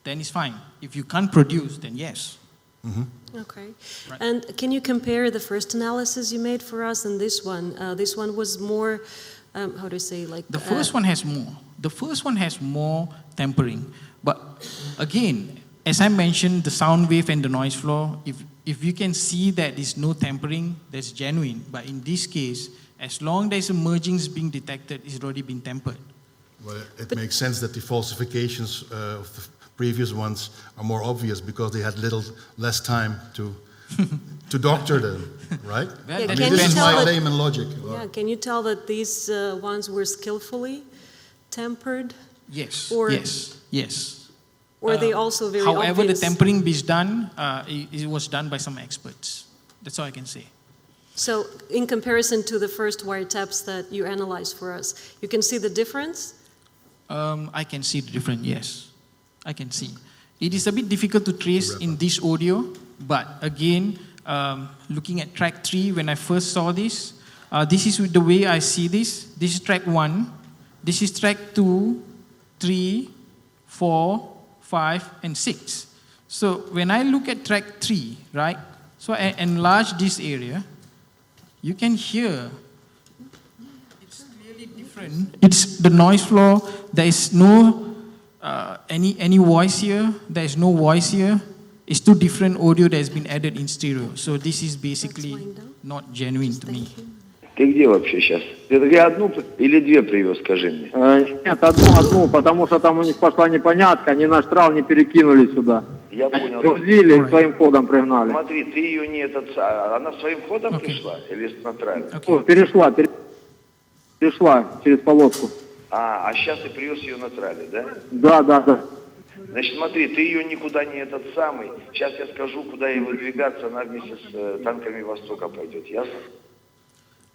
Then it's fine. If you can't produce, then yes. Mm-hmm. Okay. Right. And can you compare the first analysis you made for us and this one? This one was more, how do I say, like... The first one has more. The first one has more tempering. But again, as I mentioned, the sound wave and the noise floor, if you can see that there's no tempering, that's genuine. But in this case, as long as a merging is being detected, it's already been tempered. Well, it makes sense that the falsifications of the previous ones are more obvious because they had less time to doctor them, right? Yeah, I mean, this is my layman logic. Yeah, can you tell that these ones were skillfully tempered? Yes, or, yes. Or are they also very however, obvious? the tempering is done, it was done by some experts. That's all I can say. So in comparison to the first wiretaps that you analyzed for us, you can see the difference? I can see the difference, yes. I can see. It is a bit difficult to trace in this audio, but again, looking at track 3, when I first saw this, this is the way I see this. This is track 1. This is track 2, 3, 4, 5, and 6. So when I look at track 3, right, so I enlarge this area, you can hear it's clearly different. It's the noise floor. There is no any voice here. There is no voice here. It's two different audio that has been added in stereo. So this is basically not genuine to me. Ты где вообще сейчас? Ты одну или две привез, скажи мне? Нет, одну, потому что там у них пошла непонятка, ни на штрал не перекинули сюда. Я понял. Грузили, своим ходом пригнали. Смотри, ты ее не она своим ходом пришла или на трале? Перешла через полоску. А сейчас ты привез ее на трале, да? Да. Значит, смотри, ты ее никуда не Сейчас я скажу, куда ей выдвигаться, она вместе с танками Востока пойдет, ясно?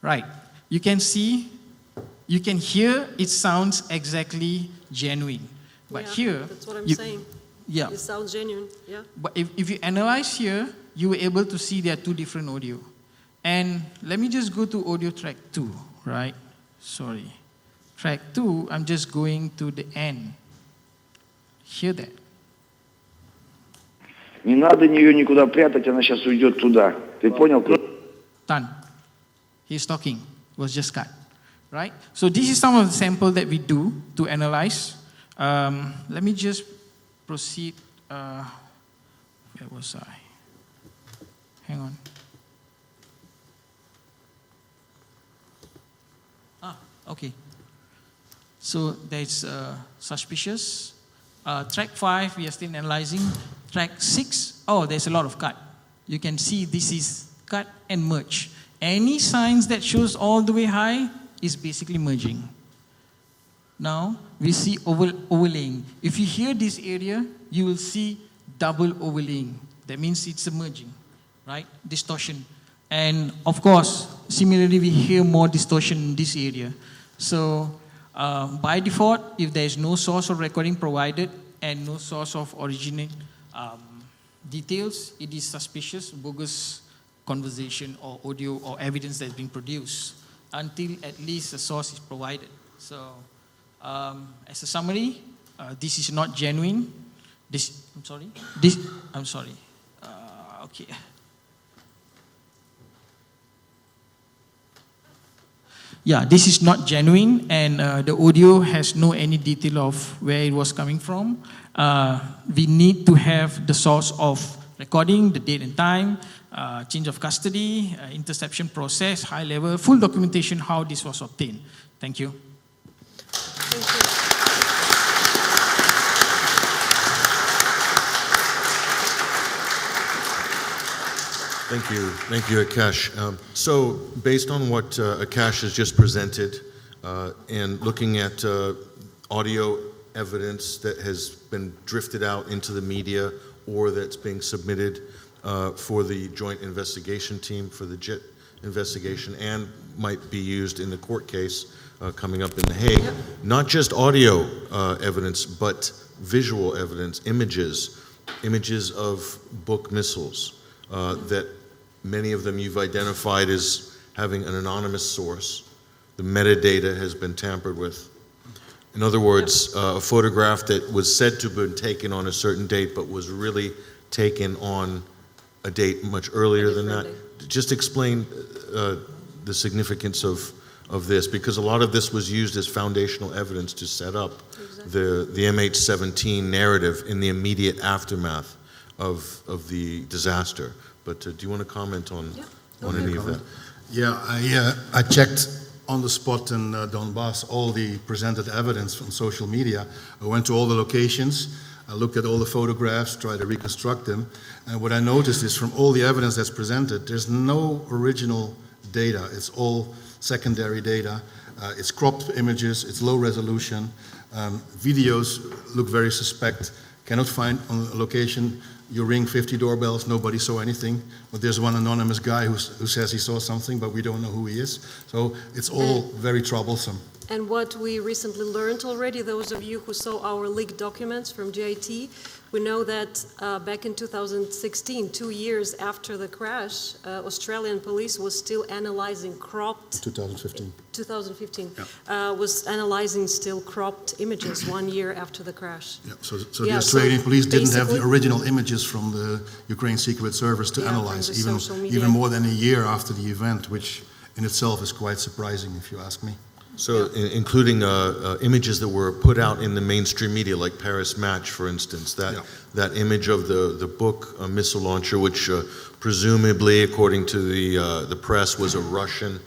Right. You can see, you can hear it sounds exactly genuine. But here... That's what I'm saying. Yeah. It sounds genuine, yeah. But if you analyze here, you were able to see there are two different audio. And let me just go to audio track 2, right? Sorry. Track 2, I'm just going to the end. Hear that. Не надо ее никуда прятать, она сейчас уйдет туда. Ты понял? Done. He's talking. It was just cut. Right? So this is some of the sample that we do to analyze. Let me just proceed. Where was I? Hang on. Okay. So there's suspicious. Track 5, we are still analyzing. Track 6, there's a lot of cut. You can see this is cut and merge. Any signs that shows all the way high is basically merging. Now, we see overlaying. If you hear this area, you will see double overlaying. That means it's emerging, right? Distortion. And of course, similarly, we hear more distortion in this area. So by default, if there is no source of recording provided and no source of originating details, it is suspicious, bogus conversation or audio or evidence that's been produced until at least a source is provided. So as a summary, this is not genuine. Okay. Yeah, this is not genuine, and the audio has no any detail of where it was coming from. We need to have the source of recording, the date and time, change of custody, interception process, high level, full documentation how this was obtained. Thank you. Thank you, Akash. So, based on what Akash has just presented, and looking at audio evidence that has been drifted out into the media or that's being submitted for the joint investigation team for the JET investigation and might be used in the court case coming up in The Hague, not just audio evidence, but visual evidence, images of Buk missiles that many of them you've identified as having an anonymous source. The metadata has been tampered with. In other words, a photograph that was said to have been taken on a certain date but was really taken on a date much earlier than that. Just explain the significance of this, because a lot of this was used as foundational evidence to set up the MH17 narrative in the immediate aftermath of the disaster. But do you want to comment on any of that? Yeah, I checked on the spot in Donbass all the presented evidence from social media. I went to all the locations, I looked at all the photographs, tried to reconstruct them, and what I noticed is from all the evidence that's presented, there's no original data. It's all secondary data. It's cropped images, it's low resolution. Videos look very suspect. Cannot find on a location. You ring 50 doorbells, nobody saw anything. But there's one anonymous guy who says he saw something, but we don't know who he is. So it's all very troublesome. And what we recently learned already, those of you who saw our leaked documents from GIT, we know that back in 2016, 2 years after the crash, Australian police was still analyzing cropped... 2015. Was analyzing still cropped images 1 year after the crash. Yeah, so the Australian police didn't have the original images from the Ukraine Secret Service to analyze, even more than a year after the event, which in itself is quite surprising, if you ask me. So, including images that were put out in the mainstream media, like Paris Match, for instance, that image of the Buk missile launcher, which presumably, according to the press, was a Russian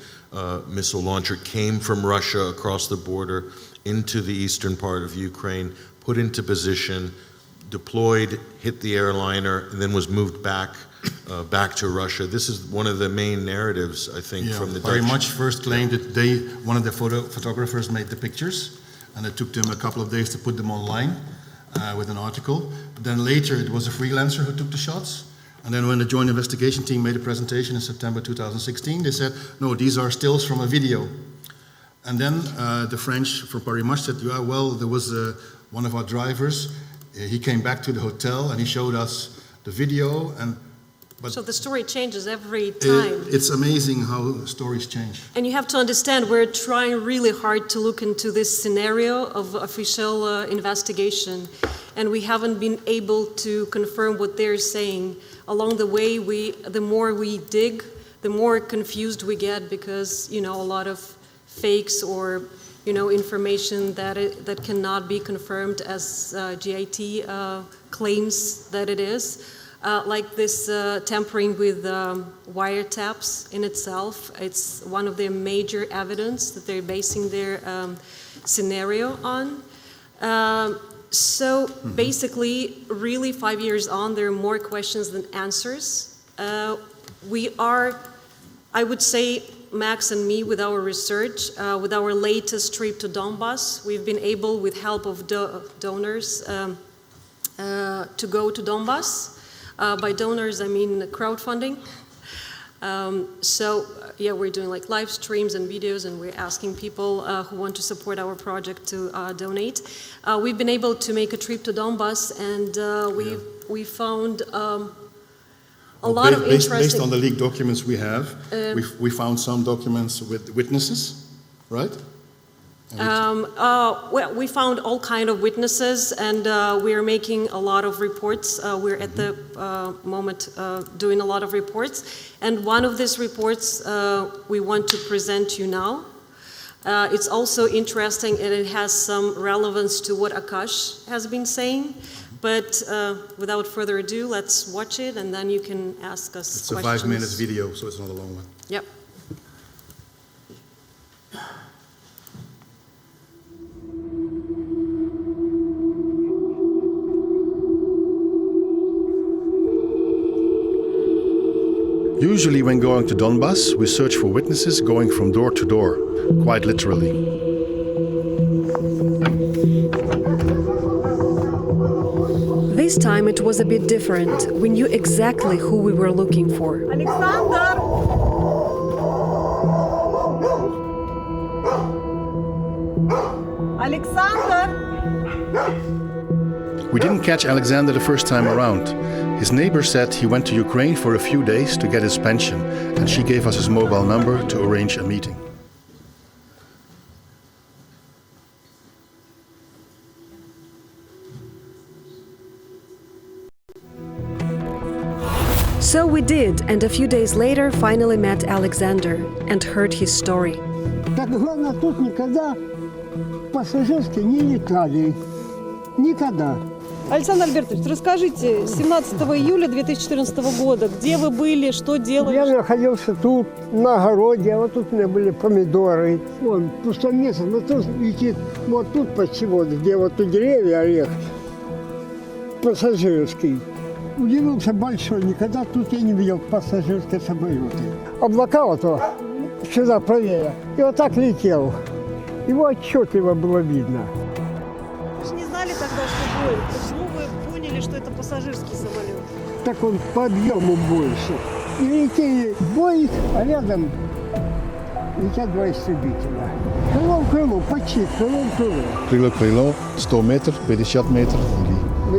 missile launcher, came from Russia across the border into the eastern part of Ukraine, put into position, deployed, hit the airliner, and then was moved back to Russia. This is one of the main narratives, I think, from the Dutch. Very much first claimed that one of the photographers made the pictures, and it took them a couple of days to put them online with an article. Then later it was a freelancer who took the shots. And then when the joint investigation team made a presentation in September 2016, they said, no, these are stills from a video. And then the French from Paris Match said, yeah, well, there was one of our drivers. He came back to the hotel and he showed us the video. So the story changes every time. It's amazing how stories change. And you have to understand, we're trying really hard to look into this scenario of official investigation, and we haven't been able to confirm what they're saying. Along the way, the more we dig, the more confused we get, because a lot of fakes or information that cannot be confirmed as GIT claims that it is. Like this tampering with wiretaps in itself, it's one of their major evidence that they're basing their scenario on. So basically, really 5 years on, there are more questions than answers. We are, I would say, Max and me, with our research, with our latest trip to Donbass, we've been able, with help of donors, to go to Donbass. By donors, I mean crowdfunding. We're doing like live streams and videos, and we're asking people who want to support our project to donate. We've been able to make a trip to Donbass, and we found a lot of interesting... Based on the leaked documents we have, we found some documents with witnesses, right? We found all kind of witnesses, and we are making a lot of reports. We're at the moment doing a lot of reports, and one of these reports we want to present to you now. It's also interesting, and it has some relevance to what Akash has been saying. But without further ado, let's watch it, and then you can ask us questions. It's a 5-minute video, so it's not a long one. Yep. Usually when going to Donbass, we search for witnesses going from door to door, quite literally. This time it was a bit different. We knew exactly who we were looking for. Alexander! Alexander! We didn't catch Alexander the first time around. His neighbor said he went to Ukraine for a few days to get his pension, and she gave us his mobile number to arrange a meeting. So we did, and a few days later finally met Alexander and heard his story. Так главное, тут никогда пассажирские не летали. Никогда. Александр Альбертович, расскажите, 17 июля 2014 года, где вы были, что делали? Я находился тут, на огороде, а вот тут у меня были помидоры. Вон, пустое место, но тут летит, вот тут почему, где вот тут деревья, орех, пассажирский. Удивился большой, никогда тут я не видел пассажирские самолеты. Облака вот сюда правее, и вот так летел. Его отчетливо было видно. Вы же не знали тогда, что будет. Почему вы поняли, что это пассажирский самолет? Так он по объему больше. И летели Боинг, а рядом летят два истребителя. Крыло в крыло, почти, крыло в крыло. Крыло в крыло, 100 метров, 50 метров.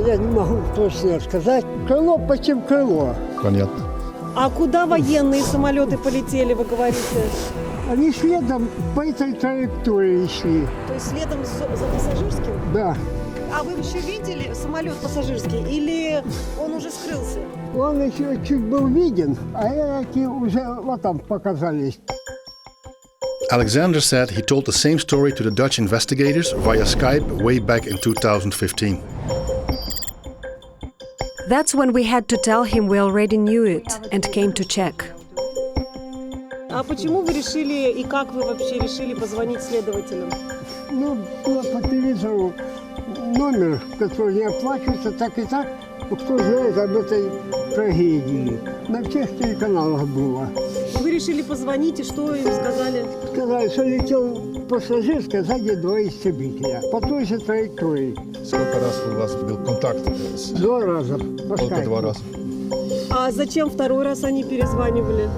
Я не могу точно сказать. Крыло почти в крыло. Понятно. А куда военные самолеты полетели, вы говорите? Они следом по этой траектории шли. То есть следом за пассажирским? Да. А вы еще видели самолет пассажирский или он уже скрылся? Он еще чуть был виден, а эти уже вот там показались. Alexander said he told the same story to the Dutch investigators via Skype way back in 2015. That's when we had to tell him we already knew it and came to check. А почему вы решили и как вы вообще решили позвонить следователям? Ну, по телевизору номер, который не оплачивается, так и так, кто знает об этой трагедии. На всех телеканалах было. Вы решили позвонить, и что им сказали? Сказали, что летел пассажирская, сзади два истребителя. По той же траектории. Сколько раз у вас был контакт? 2 раза. Только 2 раза. А зачем второй раз они перезванивали?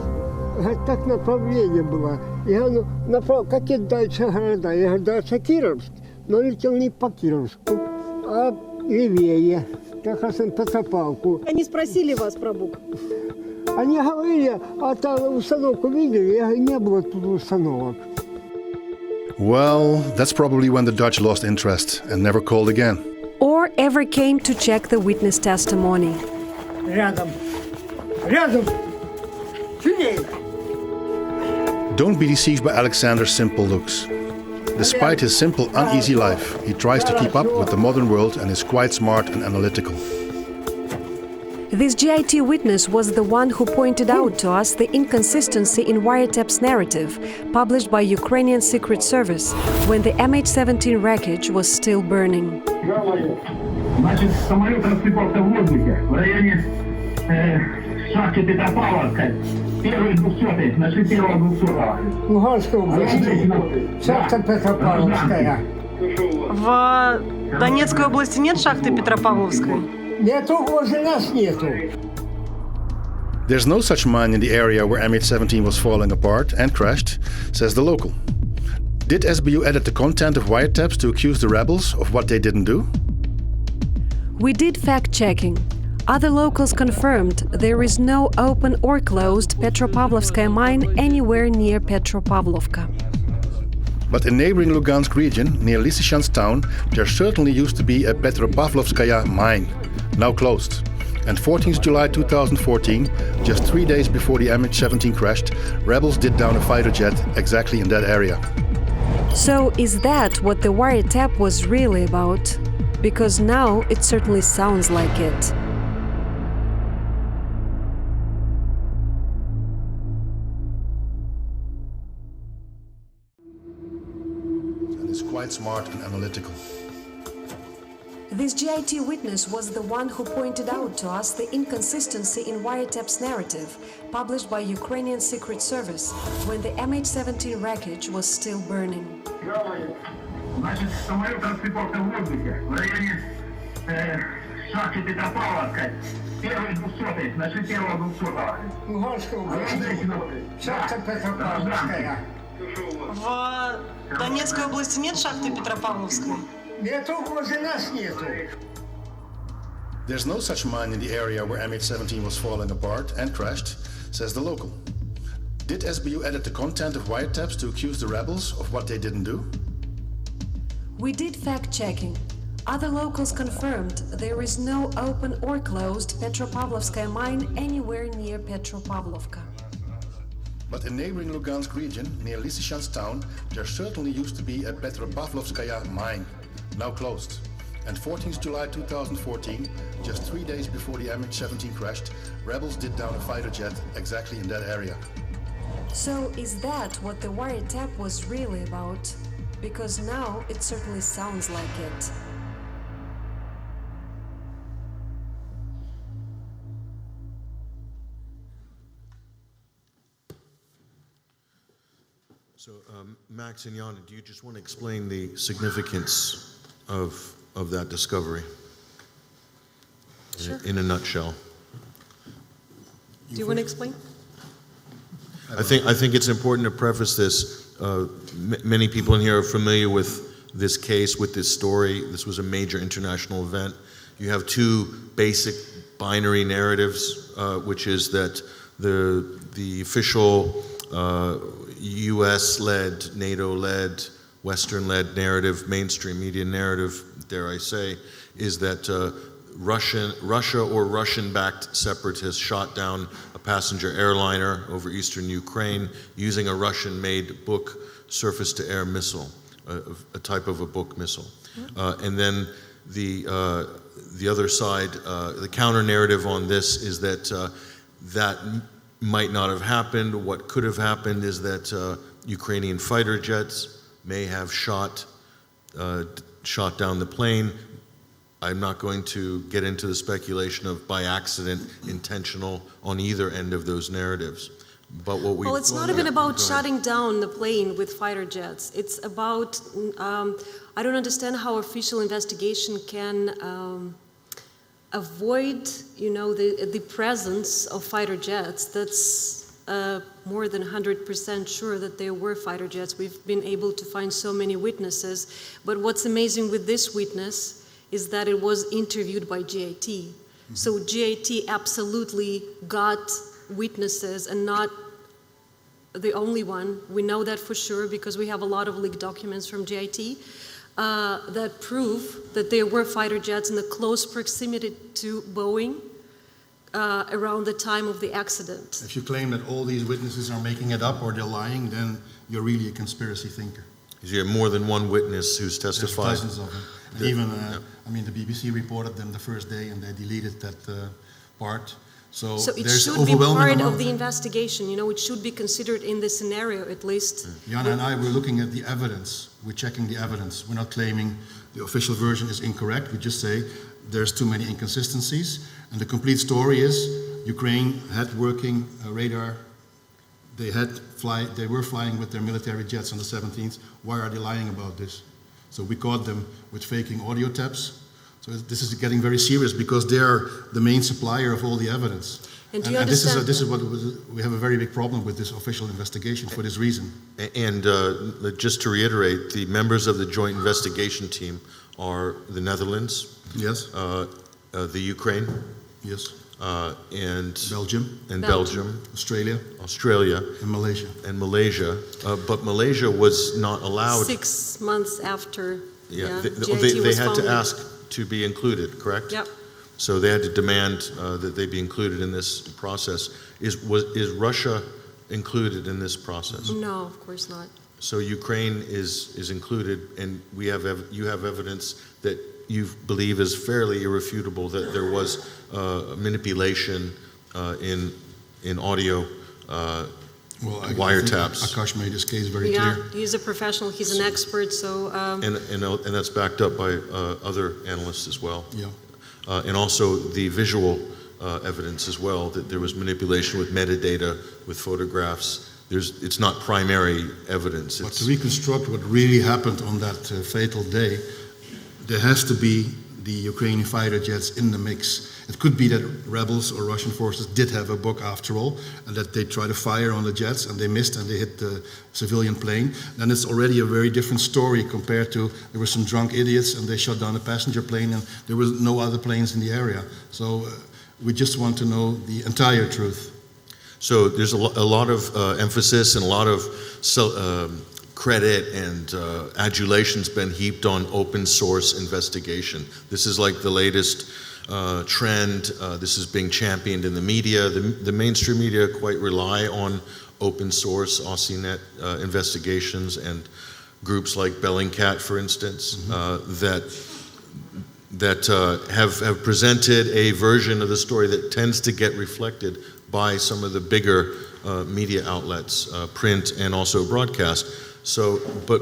Так направление было. Я говорю, какие дальше города? Я говорю, дальше Кировск. Но летел не по Кировску, а левее. Как раз на Петропавловку. Они спросили вас про БУК? Они говорили, а там установку видели? Я говорю, не было тут установок. Well, that's probably when the Dutch lost interest and never called again. Or ever came to check the witness testimony. Рядом. Рядом. Сюда. Don't be deceived by Alexander's simple looks. Despite his simple, uneasy life, he tries to keep up with the modern world and is quite smart and analytical. This GIT witness was the one who pointed out to us the inconsistency in Wiretap's narrative, published by Ukrainian Secret Service, when the MH17 wreckage was still burning. Значит, самолет рассыпался в воздухе в районе шахты Петропавловской. Первый 200-й, нашли первого 200-го. Луганская область. Шахта Петропавловская. В В Донецкой области нет шахты Петропавловской? Нету, возле нас нету. There's no such mine in the area where MH17 was falling apart and crashed, says the local. Did SBU edit the content of wiretaps to accuse the rebels of what they didn't do? We did fact-checking. Other locals confirmed there is no open or closed Petropavlovskaya mine anywhere near Petropavlovka. But in neighboring Lugansk region, near Lysychansk town, there certainly used to be a Petropavlovskaya mine, now closed. And 14th July 2014, just 3 days before the MH17 crashed, rebels did down a fighter jet exactly in that area. So is that what the wiretap was really about? Because now it certainly sounds like it. And it's quite smart and analytical. This GIT witness was the one who pointed out to us the inconsistency in wiretap's narrative, published by Ukrainian Secret Service, when the MH17 wreckage was still burning. Значит, самолет рассыпался в воздухе в районе шахты Петропавловской. Первый 200-й, значит, первого 200-го. Луганская область. Шахта Петропавловская. В Донецкой области нет шахты Петропавловской? Нету, возле нас нету. There's no such mine in the area where MH17 was falling apart and crashed, says the local. Did SBU edit the content of wiretaps to accuse the rebels of what they didn't do? We did fact-checking. Other locals confirmed there is no open or closed Petropavlovskaya mine anywhere near Petropavlovka. But in neighboring Lugansk region, near Lysychansk town, there certainly used to be a Petropavlovskaya mine, now closed. And 14th July 2014, just 3 days before the MH17 crashed, rebels did down a fighter jet exactly in that area. So is that what the wiretap was really about? Because now it certainly sounds like it. So, Max and Yana, do you just want to explain the significance of that discovery? Sure. In a nutshell. Do you want to explain? I think it's important to preface this. Many people in here are familiar with this case, with this story. This was a major international event. You have two basic binary narratives, which is that the official US-led, NATO-led, Western-led narrative, mainstream media narrative, dare I say, is that Russia or Russian-backed separatists shot down a passenger airliner over eastern Ukraine using a Russian-made Buk surface-to-air missile, a type of a Buk missile. And then the other side, the counter-narrative on this is that that might not have happened. What could have happened is that Ukrainian fighter jets may have shot down the plane. I'm not going to get into the speculation of by accident, intentional on either end of those narratives. But what we well, it's not even about shutting down the plane with fighter jets. It's about I don't understand how official investigation can avoid, you know, the presence of fighter jets. That's more than 100% sure that there were fighter jets. We've been able to find so many witnesses. But what's amazing with this witness is that it was interviewed by GIT. Mm-hmm. So GIT absolutely got witnesses and not the only one. We know that for sure because we have a lot of leaked documents from GIT that prove that there were fighter jets in the close proximity to Boeing around the time of the accident. If you claim that all these witnesses are making it up or they're lying, then you're really a conspiracy thinker. Because you have more than one witness who's testified. There's dozens of them. And even, I mean, the BBC reported them the first day and they deleted that part. So it there's should be overwhelming part amount. of the investigation, you know, it should be considered in this scenario at least. Jana and I were looking at the evidence. We're checking the evidence. We're not claiming the official version is incorrect. We just say there's too many inconsistencies. And the complete story is Ukraine had working radar. They were flying with their military jets on the 17th. Why are they lying about this? So we caught them with faking audio taps. So this is getting very serious because they are the main supplier of all the evidence. And do you this understand? is what we have a very big problem with this official investigation for this reason. And just to reiterate, the members of the joint investigation team are the Netherlands, yes, the Ukraine, yes, and Belgium, Australia, and Malaysia. But Malaysia was not allowed. 6 months after. They GIT had was to ask to be included, correct? Yep. So they had to demand that they be included in this process. Is Russia included in this process? No, of course not. So Ukraine is included, and you have evidence that you believe is fairly irrefutable that there was manipulation in audio wiretaps. Akash made his case very Yeah, clear. he's a professional. He's an expert. So. And that's backed up by other analysts as well. Yeah. And also the visual evidence as well, that there was manipulation with metadata, with photographs. It's not primary evidence. But to reconstruct what really happened on that fatal day, there has to be the Ukrainian fighter jets in the mix. It could be that rebels or Russian forces did have a book after all, and that they tried to fire on the jets and they missed and they hit the civilian plane. Then it's already a very different story compared to there were some drunk idiots and they shot down a passenger plane and there were no other planes in the area. So we just want to know the entire truth. So there's a lot of emphasis and a lot of credit and adulation's been heaped on open source investigation. This is like the latest trend. This is being championed in the media. The mainstream media quite rely on open source AussieNet investigations, and groups like Bellingcat, for instance, that have presented a version of the story that tends to get reflected by some of the bigger media outlets, print and also broadcast. So, but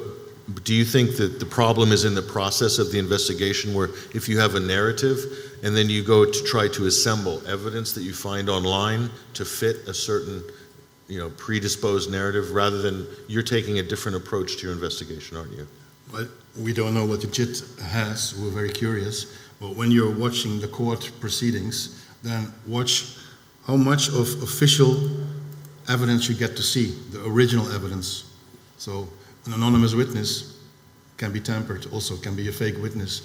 do you think that the problem is in the process of the investigation, where if you have a narrative and then you go to try to assemble evidence that you find online to fit a certain, predisposed narrative, rather than you're taking a different approach to your investigation, aren't you? Well, we don't know what the JIT has. We're very curious. But when you're watching the court proceedings, then watch how much of official evidence you get to see, the original evidence. So an anonymous witness can be tampered, also can be a fake witness.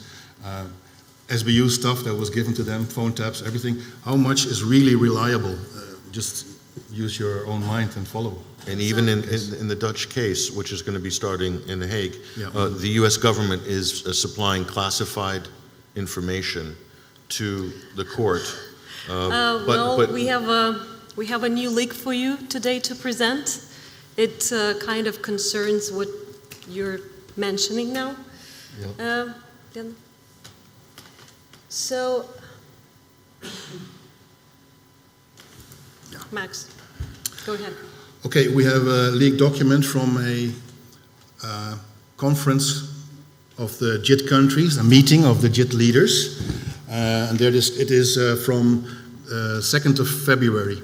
SBU stuff that was given to them, phone taps, everything. How much is really reliable? Just use your own mind and follow. And even in the Dutch case, which is going to be starting in The Hague, Yeah. The U.S. government is supplying classified information to the court. We have a new leak for you today to present. It kind of concerns what you're mentioning now. Yeah. So, Max, go ahead. Okay, we have a leaked document from a conference of the JIT countries, a meeting of the JIT leaders. And it is from 2nd of February.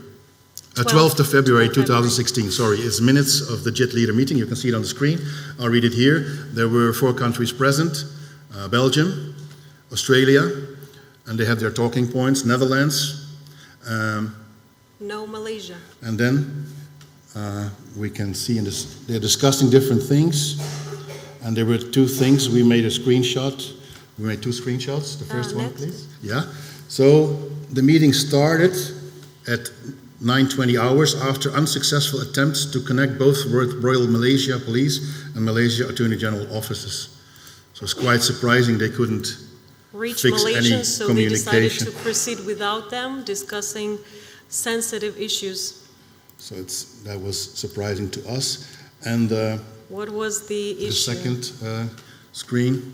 12th of February 2016, sorry. It's minutes of the JIT leader meeting. You can see it on the screen. I'll read it here. There were 4 countries present, Belgium, Australia, and they have their talking points, Netherlands. No, Malaysia. And then we can see in this, they're discussing different things. And there were 2 things. We made a screenshot. We made 2 screenshots. The first one, please. Yeah. So the meeting started at 9:20 hours after unsuccessful attempts to connect both Royal Malaysia Police and Malaysia Attorney General offices. So it's quite surprising they couldn't Reach fix any Malaysians, so they decided communication. to proceed without them, discussing sensitive issues. So that was surprising to us. And What was the issue? the second screen,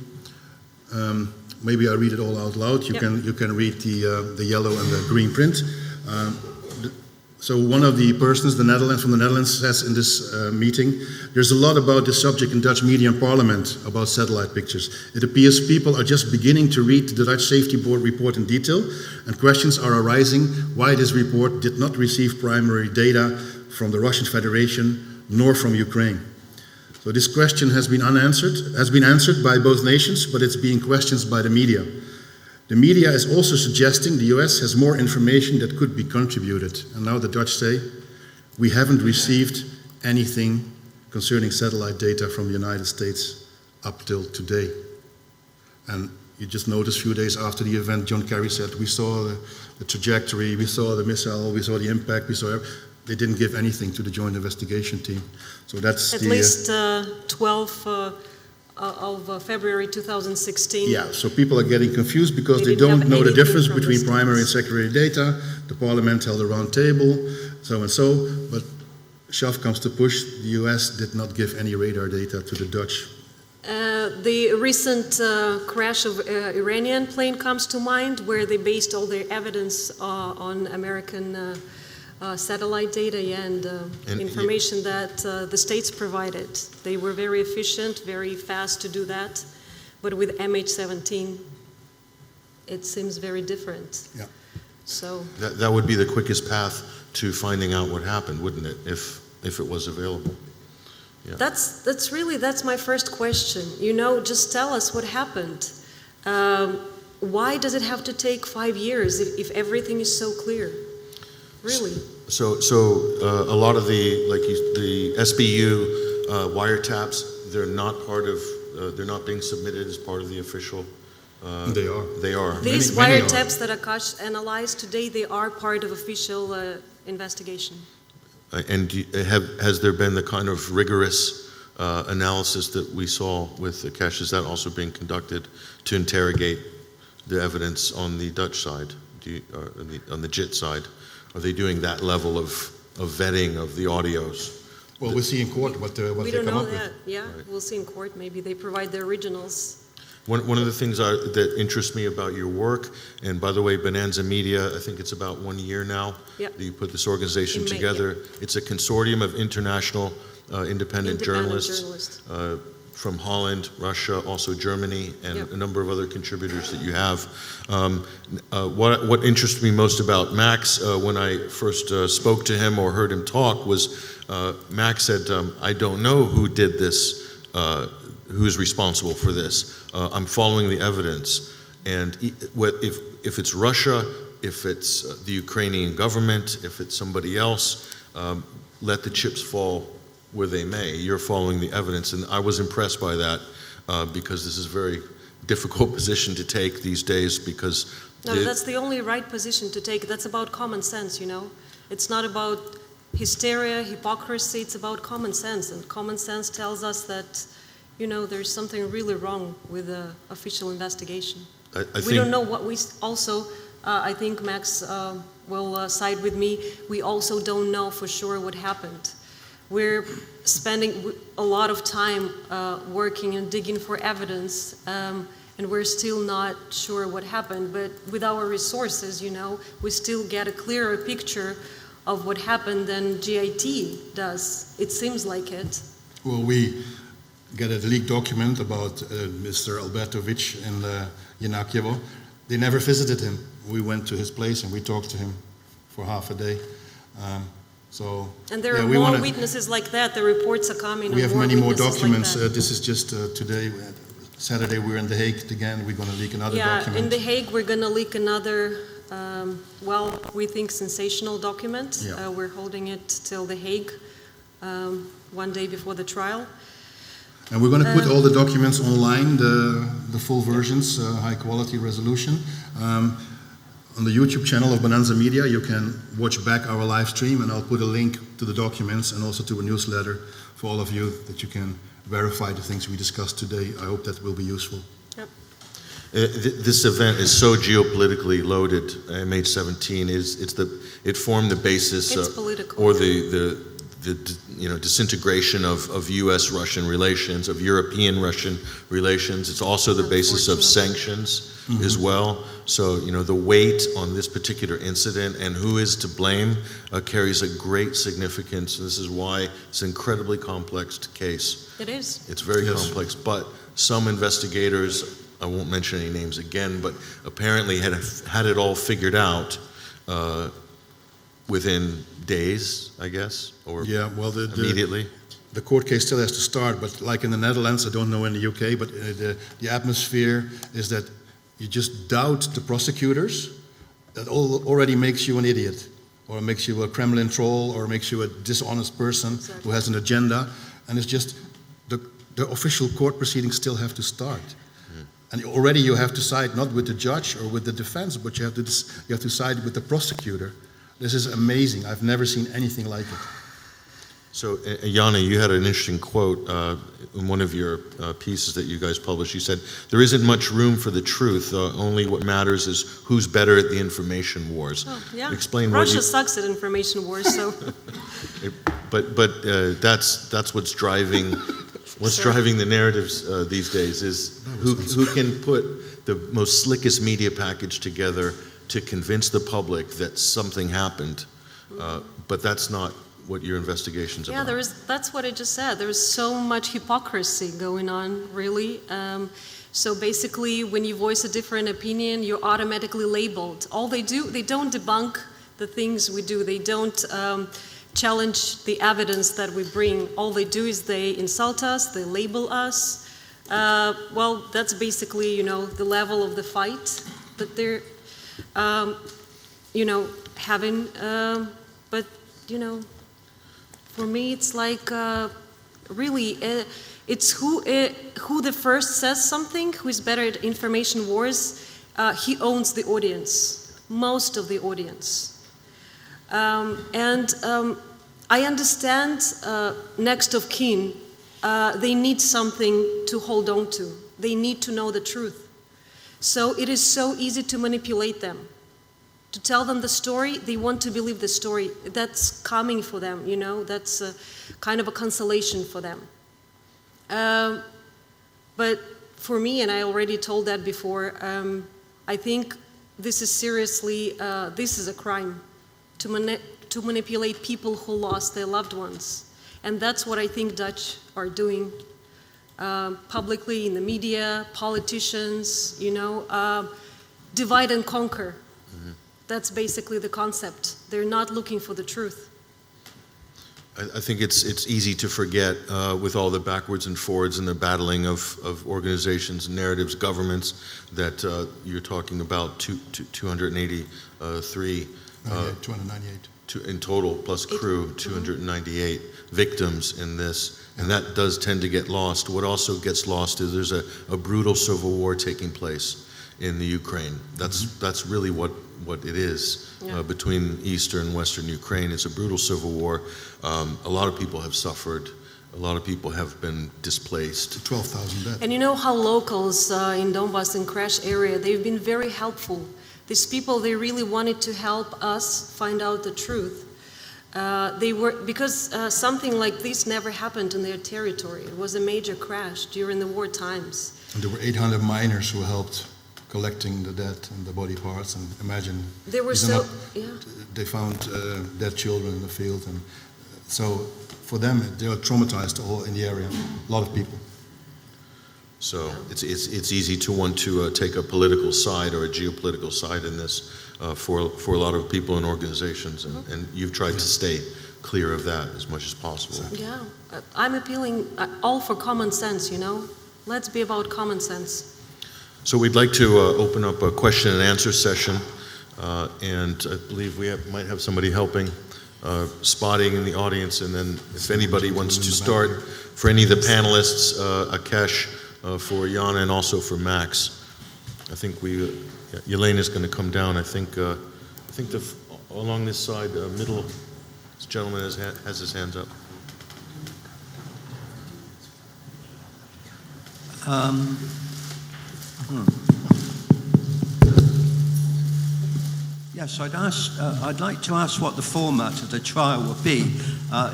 maybe I read it all out loud. You can read the yellow and the green print. So one of the persons, from the Netherlands, says in this meeting, there's a lot about this subject in Dutch media and parliament about satellite pictures. It appears people are just beginning to read the Dutch Safety Board report in detail, and questions are arising why this report did not receive primary data from the Russian Federation nor from Ukraine. So this question has been answered by both nations, but it's being questioned by the media. The media is also suggesting the US has more information that could be contributed. And now the Dutch say, we haven't received anything concerning satellite data from the United States up till today. And you just noticed a few days after the event, John Kerry said, we saw the trajectory, we saw the missile, we saw the impact, they didn't give anything to the joint investigation team. So that's at least 12 of February 2016. Yeah, so people are getting confused because they don't know the difference between primary and secondary data. The parliament held a round table, so and so, but shove comes to push, the US did not give any radar data to the Dutch. The recent crash of Iranian plane comes to mind, where they based all their evidence on American satellite data and information that the states provided. They were very efficient, very fast to do that, but with MH17, it seems very different. Yeah. So that would be the quickest path to finding out what happened, wouldn't it, if it was available? Yeah. That's my first question. Just tell us what happened. Why does it have to take 5 years if everything is so clear? Really? So a lot of the SBU wiretaps, they're not being submitted as part of the official. They are. They are. These wiretaps that Akash analyzed today, they are part of official investigation. And has there been the kind of rigorous analysis that we saw with Akash? Is that also being conducted to interrogate the evidence on the Dutch side, on the JIT side? Are they doing that level of vetting of the audios? Well, we'll see in court what they come up with. We don't know that. Yeah, right. We'll see in court. Maybe they provide the originals. One of the things that interests me about your work, and by the way, Bonanza Media, I think it's about 1 year now that you put this organization together. It's a consortium of international independent journalists from Holland, Russia, also Germany, and a number of other contributors that you have. What interested me most about Max when I first spoke to him or heard him talk was Max said, I don't know who did this, who's responsible for this. I'm following the evidence. And if it's Russia, if it's the Ukrainian government, if it's somebody else, let the chips fall where they may. You're following the evidence. And I was impressed by that because this is a very difficult position to take these days because... No, that's the only right position to take. That's about common sense, It's not about hysteria, hypocrisy, it's about common sense. And common sense tells us that there's something really wrong with the official investigation. We don't know what we also, I think Max will side with me, we also don't know for sure what happened. We're spending a lot of time working and digging for evidence, and we're still not sure what happened. But with our resources, we still get a clearer picture of what happened than GIT does. It seems like it. Well, we get a leaked document about Mr. Albertovic in Yanakievo. They never visited him. We went to his place and we talked to him for half a day. And there are more witnesses like that. The reports are coming. We have many more documents. Like this is just today. Saturday we're in The Hague again. We're going to leak another document. In The Hague we're going to leak another, we think sensational document. Yeah. We're holding it till The Hague, 1 day before the trial. And we're going to put all the documents online, the full versions, high quality resolution. On the YouTube channel of Bonanza Media, you can watch back our live stream, and I'll put a link to the documents and also to a newsletter for all of you that you can verify the things we discussed today. I hope that will be useful. Yep. This event is so geopolitically loaded. MH17 it formed the basis or the disintegration of U.S.-Russian relations, of European-Russian relations. It's also the basis of sanctions as well. So, the weight on this particular incident and who is to blame carries a great significance. This is why it's an incredibly complex case. It is. It's very complex, but some investigators, I won't mention any names again, but apparently had it all figured out within days, I guess, or immediately. the court case still has to start, but like in the Netherlands, I don't know in the UK, but the atmosphere is that you just doubt the prosecutors. That already makes you an idiot, or makes you a Kremlin troll, or makes you a dishonest person who has an agenda. And it's just the official court proceedings still have to start. And already you have to side not with the judge or with the defense, but you have to side with the prosecutor. This is amazing. I've never seen anything like it. So, Jana, you had an interesting quote in one of your pieces that you guys published. You said, there isn't much room for the truth, only what matters is who's better at the information wars. Oh, yeah. Explain Russia sucks at information wars, so... But that's what's driving the narratives these days, is who can put the most slickest media package together to convince the public that something happened, but that's not what your investigation's about. Yeah, that's what I just said. There is so much hypocrisy going on, really. So basically, when you voice a different opinion, you're automatically labeled. All they do, they don't debunk the things we do. They don't challenge the evidence that we bring. All they do is they insult us, they label us. Well, that's basically, the level of the fight that they're, having. But, for me, it's like, really, it's who the first says something, who is better at information wars. He owns the audience, most of the audience. I understand next of kin, they need something to hold on to. They need to know the truth. So it is so easy to manipulate them. To tell them the story, they want to believe the story. That's calming for them, that's kind of a consolation for them. But for me, and I already told that before, I think this is seriously, this is a crime, to manipulate people who lost their loved ones. And that's what I think Dutch are doing publicly in the media, politicians, divide and conquer. That's basically the concept. They're not looking for the truth. I think it's easy to forget with all the backwards and forwards and the battling of organizations, narratives, governments, that you're talking about 283 298 in total, plus crew, 298 victims in this, and that does tend to get lost. What also gets lost is there's a brutal civil war taking place in the Ukraine. That's really what it is. Between Eastern and Western Ukraine. It's a brutal civil war. A lot of people have suffered. A lot of people have been displaced. 12,000 dead. And you know how locals in Donbass and crash area, they've been very helpful. These people, they really wanted to help us find out the truth. Because something like this never happened in their territory. It was a major crash during the war times. And there were 800 miners who helped collecting the dead and the body parts, and imagine they found dead children in the field, and so for them they were traumatized all in the area, a lot of people. So it's easy to want to take a political side or a geopolitical side in this for a lot of people and organizations, and you've tried to stay clear of that as much as possible. Yeah, I'm appealing all for common sense, Let's be about common sense. So we'd like to open up a question and answer session, and I believe we might have somebody helping, spotting in the audience, and then if anybody wants to start, for any of the panelists, Akash, for Jana, and also for Max. I think Yelena's going to come down. I think along this side, middle, this gentleman has his hands up. Yes, I'd like to ask what the format of the trial will be.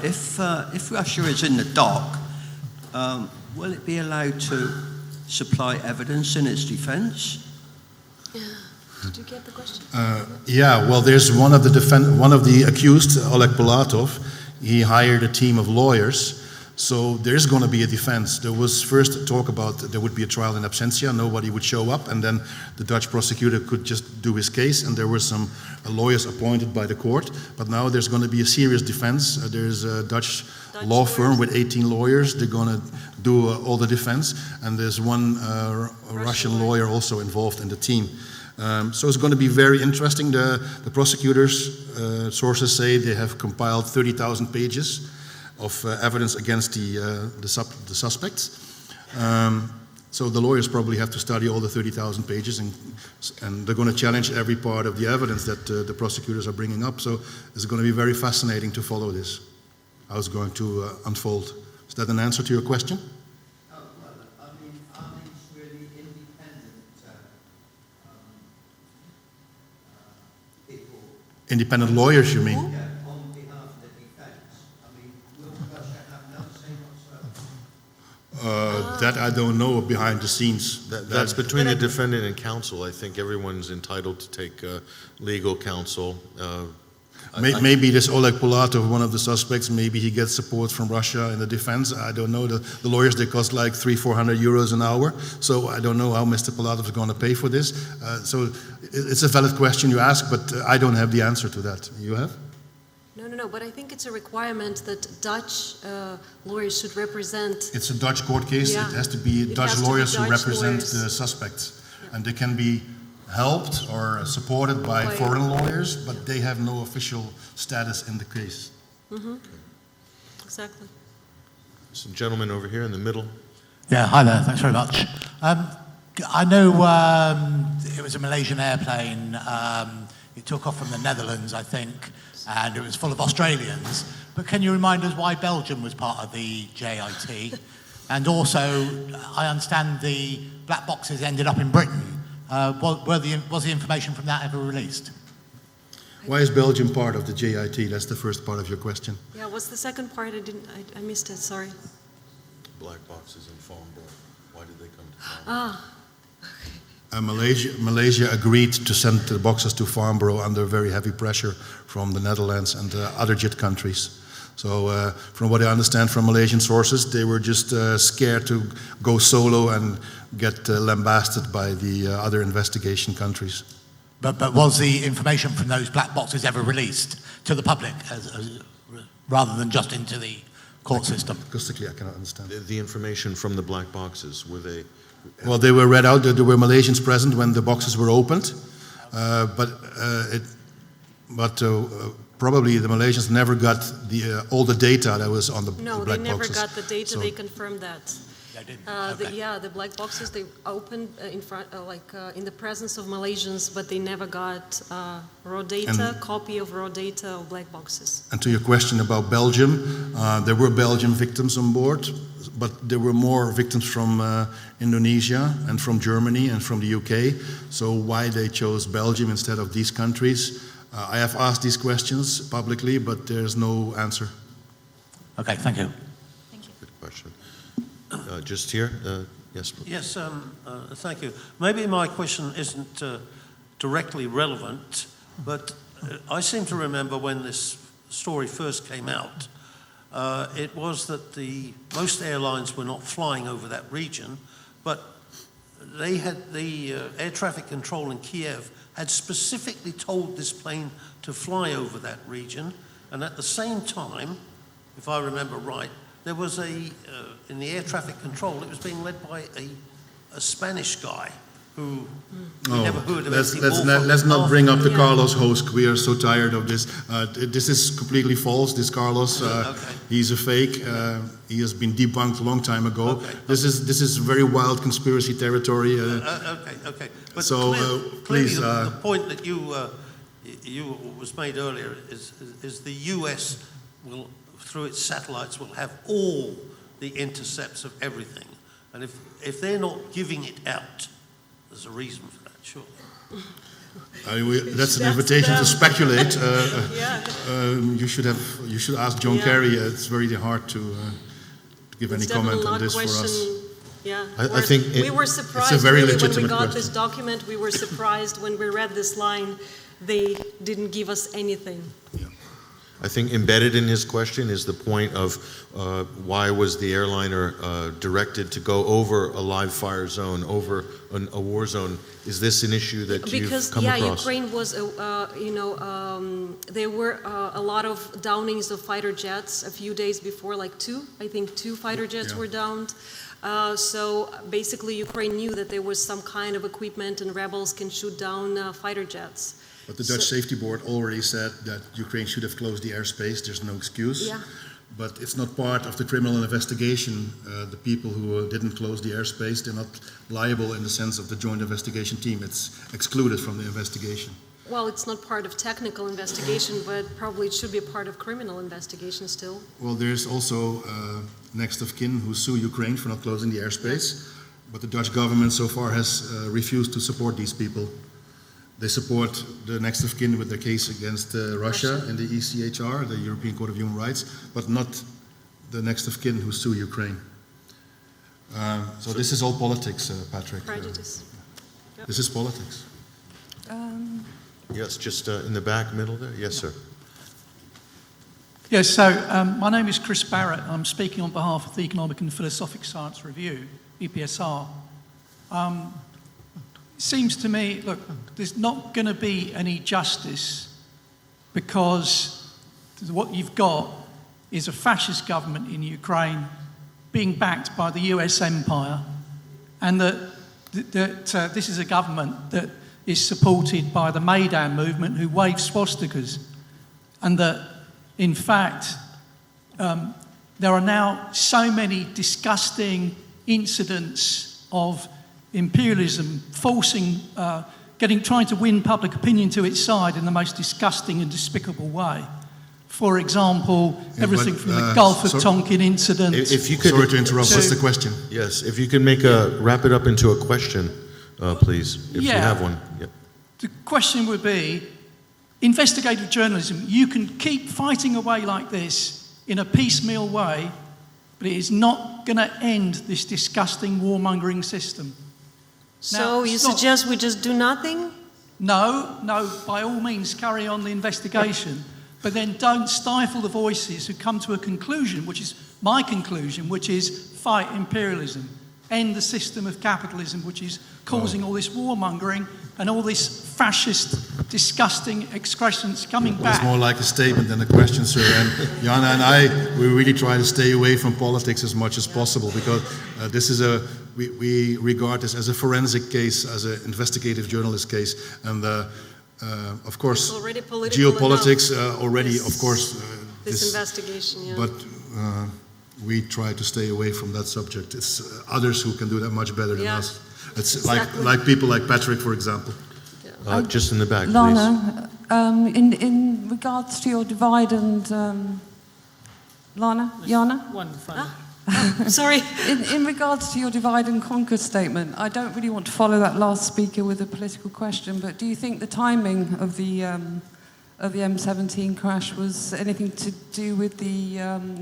If Russia is in the dock, will it be allowed to supply evidence in its defense? Did you get the question? Yeah, well, there's one of the accused, Oleg Polatov. He hired a team of lawyers, So there is going to be a defense. There was first talk about there would be a trial in absentia, nobody would show up, and then the Dutch prosecutor could just do his case, and there were some lawyers appointed by the court. But now there's going to be a serious defense. There's a Dutch law firm with 18 lawyers. They're going to do all the defense, and there's one Russian lawyer also involved in the team. So it's going to be very interesting. The prosecutors, sources say they have compiled 30,000 pages of evidence against the suspects. So the lawyers probably have to study all the 30,000 pages, and they're going to challenge every part of the evidence that the prosecutors are bringing up. So it's going to be very fascinating to follow this, how it's going to unfold. Is that an answer to your question? Well, I mean, are these really independent people? Independent lawyers, you mean? Yeah. That I don't know behind the scenes. That's between the defendant and counsel. I think everyone's entitled to take legal counsel. Maybe this Oleg Pulatov, one of the suspects, maybe he gets support from Russia in the defense. I don't know. The lawyers, they cost like 300-400 euros an hour. So I don't know how Mr. Pulatov is going to pay for this. So it's a valid question you ask, but I don't have the answer to that. You have? No, but I think it's a requirement that Dutch lawyers should represent. It's a Dutch court case. Yeah. It has to be Dutch lawyers who represent the suspects. Yeah. And they can be helped or supported by foreign lawyers, but they have no official status in the case. Mm-hmm. Exactly. Some gentleman over here in the middle. Yeah, hi there. Thanks very much. I know it was a Malaysian airplane. It took off from the Netherlands, I think, and it was full of Australians. But can you remind us why Belgium was part of the JIT? And also, I understand the black boxes ended up in Britain. Was the information from that ever released? Why is Belgium part of the JIT? That's the first part of your question. Yeah, what's the second part? I missed it, sorry. Black boxes in Farnborough. Why did they come to Farnborough? Malaysia agreed to send the boxes to Farnborough under very heavy pressure from the Netherlands and other JIT countries. So from what I understand from Malaysian sources, they were just scared to go solo and get lambasted by the other investigation countries. But was the information from those black boxes ever released to the public, rather than just into the court system? Acoustically, I cannot understand. The information from the black boxes, were they? Well, they were read out. There were Malaysians present when the boxes were opened, probably the Malaysians never got all the data that was on the black boxes. No, they never got the data. So they confirmed that. They didn't. The black boxes they opened in front, in the presence of Malaysians, but they never got raw data, copy of raw data of black boxes. And to your question about Belgium, there were Belgian victims on board, but there were more victims from Indonesia and from Germany and from the UK. So why they chose Belgium instead of these countries? I have asked these questions publicly, but there's no answer. Okay, thank you. Thank you. Good question. Just here, yes. Yes, thank you. Maybe my question isn't directly relevant, but I seem to remember when this story first came out, it was that most airlines were not flying over that region, but they had the air traffic control in Kiev had specifically told this plane to fly over that region, and at the same time, if I remember right, there was in the air traffic control, it was being led by a Spanish guy who we never heard of. Let's not bring up the Carlos hoax. We are so tired of this. This is completely false. This Carlos, he's a fake. He has been debunked a long time ago. Okay. This is very wild conspiracy territory. Okay. But so clearly, please. The point that you was made earlier is the U.S. will, through its satellites, will have all the intercepts of everything, and if they're not giving it out, there's a reason for that, sure. That's an invitation to speculate. You should ask John Kerry. It's very hard to give any comment on this for us. Yeah, I think we were surprised it's a very when we legitimate got question. this document. We were surprised when we read this line. They didn't give us anything. Yeah. I think embedded in his question is the point of why was the airliner directed to go over a live fire zone, over a war zone? Is this an issue that you've come across? Ukraine was, there were a lot of downings of fighter jets a few days before, like two fighter jets were downed. So basically Ukraine knew that there was some kind of equipment and rebels can shoot down fighter jets. But the Dutch Safety Board already said that Ukraine should have closed the airspace. There's no excuse. Yeah. But it's not part of the criminal investigation. The people who didn't close the airspace, they're not liable in the sense of the joint investigation team. It's excluded from the investigation. Well, it's not part of technical investigation, but probably it should be a part of criminal investigation still. Well, there's also next of kin who sue Ukraine for not closing the airspace. But the Dutch government so far has refused to support these people. They support the next of kin with their case against Russia in the ECHR, the European Court of Human Rights, but not the next of kin who sue Ukraine. So this is all politics, Patrick. Prejudice. This is politics. Yes, just in the back, middle there. Yes, sir. Yes, so my name is Chris Barrett. I'm speaking on behalf of the Economic and Philosophic Science Review, EPSR. It seems to me, look, there's not going to be any justice because what you've got is a fascist government in Ukraine being backed by the US empire, and that this is a government that is supported by the Maidan movement who wave swastikas, and that, in fact, there are now so many disgusting incidents of imperialism trying to win public opinion to its side in the most disgusting and despicable way. For example, everything from the Gulf of Tonkin incident. If you could, sorry to interrupt. What's the question? Yes, if you can wrap it up into a question, please, if you have one. Yep. The question would be, investigative journalism, you can keep fighting away like this in a piecemeal way, but it is not going to end this disgusting warmongering system. So you suggest we just do nothing? No, by all means carry on the investigation, but then don't stifle the voices who come to a conclusion, which is my conclusion, which is fight imperialism, end the system of capitalism, which is causing all this warmongering and all this fascist, disgusting excrescence coming back. It's more like a statement than a question, sir. And Jana and I, we really try to stay away from politics as much as possible because this is we regard this as a forensic case, as an investigative journalist case, and of course, geopolitics already, of course, this investigation. Yeah. But we try to stay away from that subject. It's others who can do that much better than us. It's exactly. like people like Patrick, for example. Just in the back, Lana, in regards to your divide and Lana, Jana? One front. Sorry. In regards to your divide and conquer statement, I don't really want to follow that last speaker with a political question, but do you think the timing of the M17 crash was anything to do with the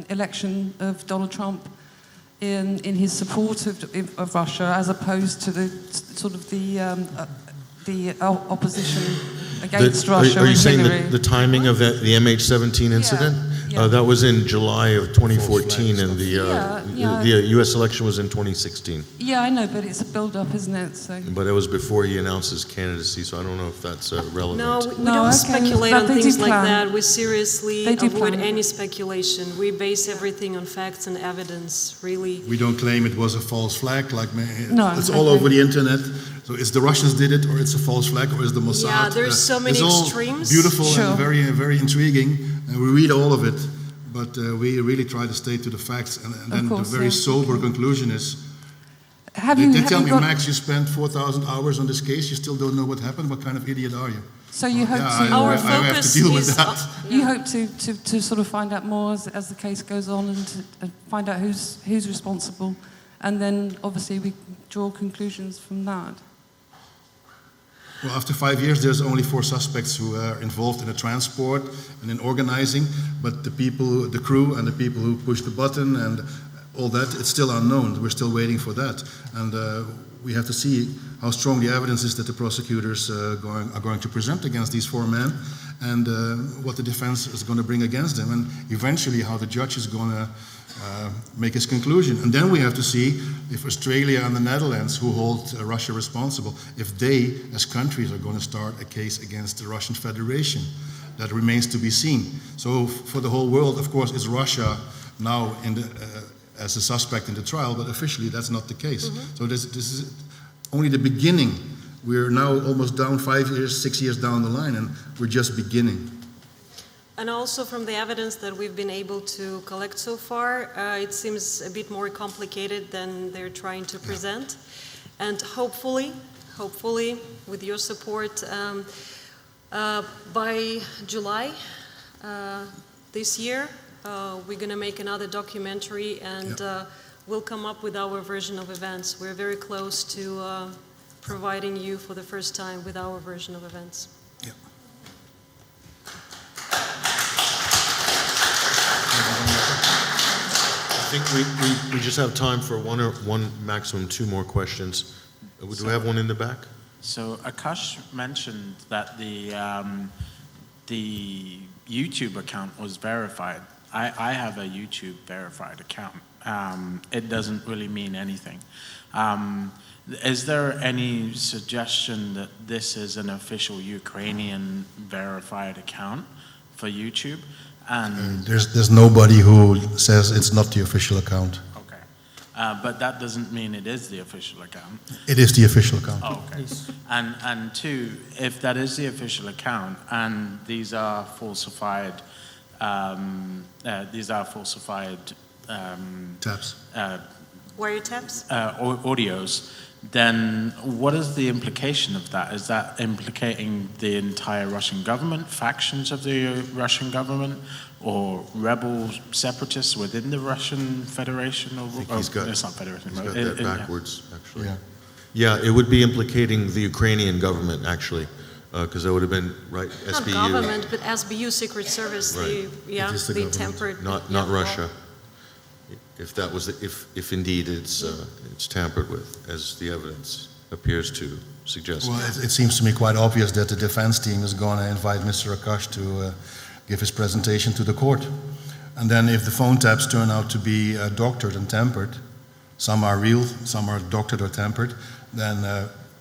election of Donald Trump in his support of Russia, as opposed to the sort of the opposition against Russia? Are you saying the timing of the MH17 incident? Yeah. That was in July of 2014, and the U.S. election was in 2016. Yeah, I know, but it's a build-up, isn't it? So. But it was before he announced his candidacy, so I don't know if that's relevant. No, we don't speculate on things like that. We seriously avoid any speculation. We base everything on facts and evidence, really. We don't claim it was a false flag. It's all over the internet. So it's the Russians did it, or it's a false flag, or it's the Mossad. Yeah, there's so many extremes. Beautiful and very, very intriguing. And we read all of it, but we really try to stay to the facts. And then the very sober conclusion is, they tell me, Max, you spent 4,000 hours on this case, you still don't know what happened. What kind of idiot are you? So you hope I have to deal with that. You hope to sort of find out more as the case goes on and to find out who's responsible, and then obviously we draw conclusions from that. Well, after 5 years, there's only 4 suspects who are involved in the transport and in organizing, but the people, the crew and the people who pushed the button and all that, it's still unknown. We're still waiting for that. And we have to see how strong the evidence is that the prosecutors are going to present against these 4 men. and what the defense is going to bring against them, and eventually how the judge is going to make his conclusion. And then we have to see if Australia and the Netherlands, who hold Russia responsible, if they, as countries, are going to start a case against the Russian Federation. That remains to be seen. So for the whole world, of course, is Russia now in the, as a suspect in the trial, but officially that's not the case. So this is only the beginning. We're now almost down 5 years, 6 years down the line, and we're just beginning. And also from the evidence that we've been able to collect so far, it seems a bit more complicated than they're trying to present. And hopefully, with your support, by July this year, we're going to make another documentary, and we'll come up with our version of events. We're very close to providing you for the first time with our version of events. Yeah. I think we just have time for one maximum two more questions. Do we have one in the back? So Akash mentioned that the YouTube account was verified. I have a YouTube verified account. It doesn't really mean anything. Is there any suggestion that this is an official Ukrainian verified account for YouTube? And there's nobody who says it's not the official account. Okay, but that doesn't mean it is the official account. It is the official account. Oh, okay. And two, if that is the official account and these are falsified, taps. Wiretaps? Audios, then what is the implication of that? Is that implicating the entire Russian government, factions of the Russian government, or rebel separatists within the Russian Federation? It's not Federation. He's got that backwards, actually. Yeah, it would be implicating the Ukrainian government, actually, because that would have been, right, SBU. Not government, but SBU, Secret Service, right. they tempered. Not Russia. If that was, if indeed it's tampered with, as the evidence appears to suggest. Well, it seems to me quite obvious that the defense team is going to invite Mr. Akash to give his presentation to the court. And then if the phone taps turn out to be doctored and tempered, some are real, some are doctored or tempered, then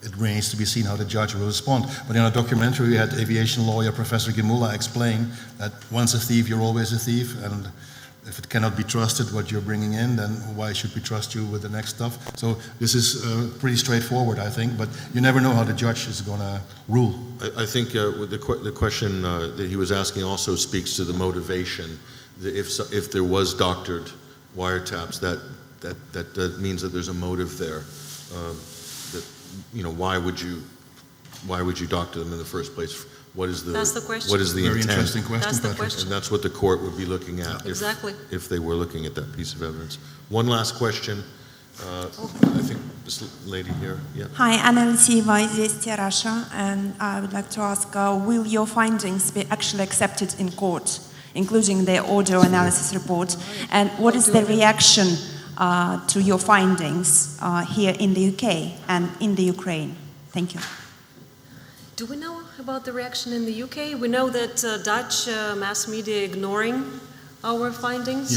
it remains to be seen how the judge will respond. But in our documentary, we had aviation lawyer Professor Gimula explain that once a thief, you're always a thief, and if it cannot be trusted what you're bringing in, then why should we trust you with the next stuff? So this is pretty straightforward, I think, but you never know how the judge is going to rule. I think with the question that he was asking also speaks to the motivation. If there was doctored wiretaps, that means that there's a motive there. That why would you doctor them in the first place? That's the question. What is the Very intent? interesting question, That's the Patrick. question. And that's what the court would be looking at if they were looking at that piece of evidence. One last question. I think this lady here. Yeah. Hi, Anna Alexeyeva, Izvestia, Russia, and I would like to ask, will your findings be actually accepted in court, including the audio analysis report? And what is the reaction to your findings here in the UK and in the Ukraine? Thank you. Do we know about the reaction in the UK? We know that Dutch mass media ignoring our findings.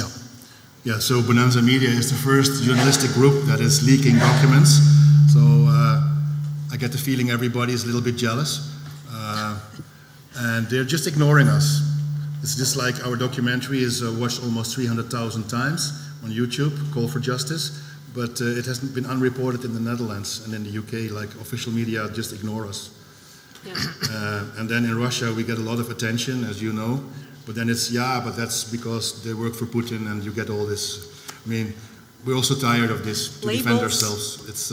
Yeah. So Bonanza Media is the first journalistic group that is leaking documents. So I get the feeling everybody is a little bit jealous, and they're just ignoring us. It's just like our documentary is watched almost 300,000 times on YouTube, Call for Justice, but it hasn't been unreported in the Netherlands and in the UK. Like official media just ignore us. Yeah. And then in Russia we get a lot of attention, as you know, but then it's, but that's because they work for Putin and you get all this. I mean, we're also tired of this to defend ourselves. It's,